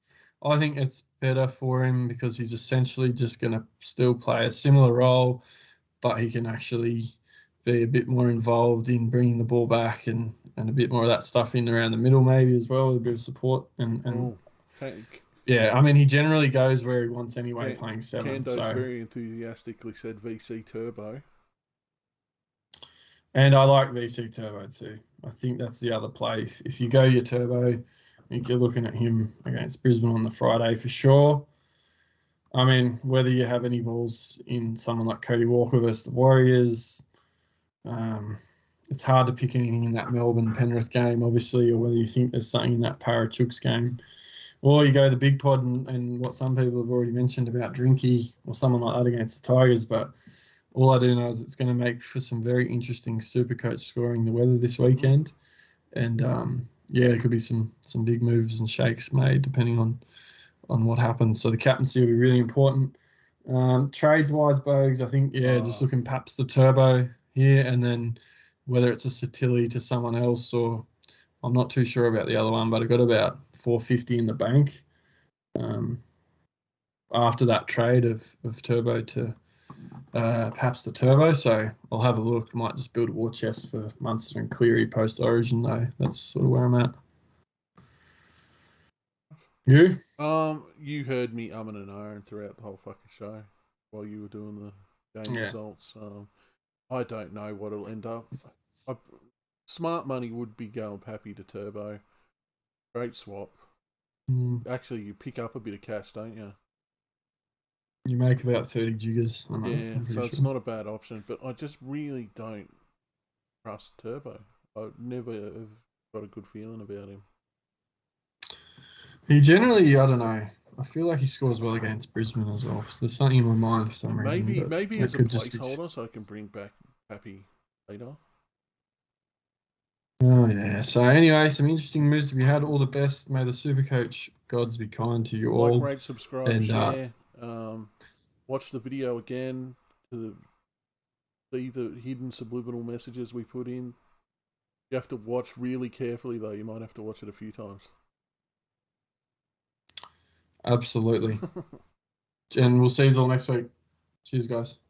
it's better for him because he's essentially just going to still play a similar role, but he can actually be a bit more involved in bringing the ball back and a bit more of that stuff in around the middle maybe as well with a bit of support. Yeah, I mean, he generally goes where he wants anyway, playing 7. Kando's very enthusiastically said VC Turbo. And I like VC Turbo too. I think that's the other play. If you go your Turbo, I think you're looking at him against Brisbane on the Friday for sure. I mean, whether you have any balls in someone like Cody Walker versus the Warriors, it's hard to pick anything in that Melbourne-Penrith game, obviously, or whether you think there's something in that Para-Chooks game. Or you go the big pod and what some people have already mentioned about Drinky or someone like that against the Tigers. But all I do know is it's going to make for some very interesting Supercoach scoring the weather this weekend. And, there could be some big moves and shakes made depending on what happens. So the captaincy will be really important. Trades-wise, Bogues, I think, just looking perhaps the Turbo here and then whether it's a Satilli to someone else or I'm not too sure about the other one, but I got about $450 in the bank after that trade of Turbo to perhaps the Turbo. So I'll have a look. I might just build a war chest for Munster and Cleary post-Origin, though. That's sort of where I'm at. You? You heard me umming and ahhing throughout the whole fucking show while you were doing the game results. I don't know what it'll end up. Smart money would be going Pappy to Turbo. Great swap. Actually, you pick up a bit of cash, don't you? You make about 30 jiggers. So it's not a bad option, but I just really don't trust Turbo. I never have got a good feeling about him. He generally, I don't know. I feel like he scored as well against Brisbane as well. So there's something in my mind for some reason. Maybe it as a could just be... placeholder, so I can bring back Pappy later. Oh, yeah. So, anyway, some interesting moves to be had. All the best. May the Supercoach gods be kind to you all. Like, rate, subscribe, and, share. Watch the video again to see the hidden subliminal messages we put in. You have to watch really carefully, though. You might have to watch it a few times. Absolutely. And we'll see you all next week. Cheers, guys.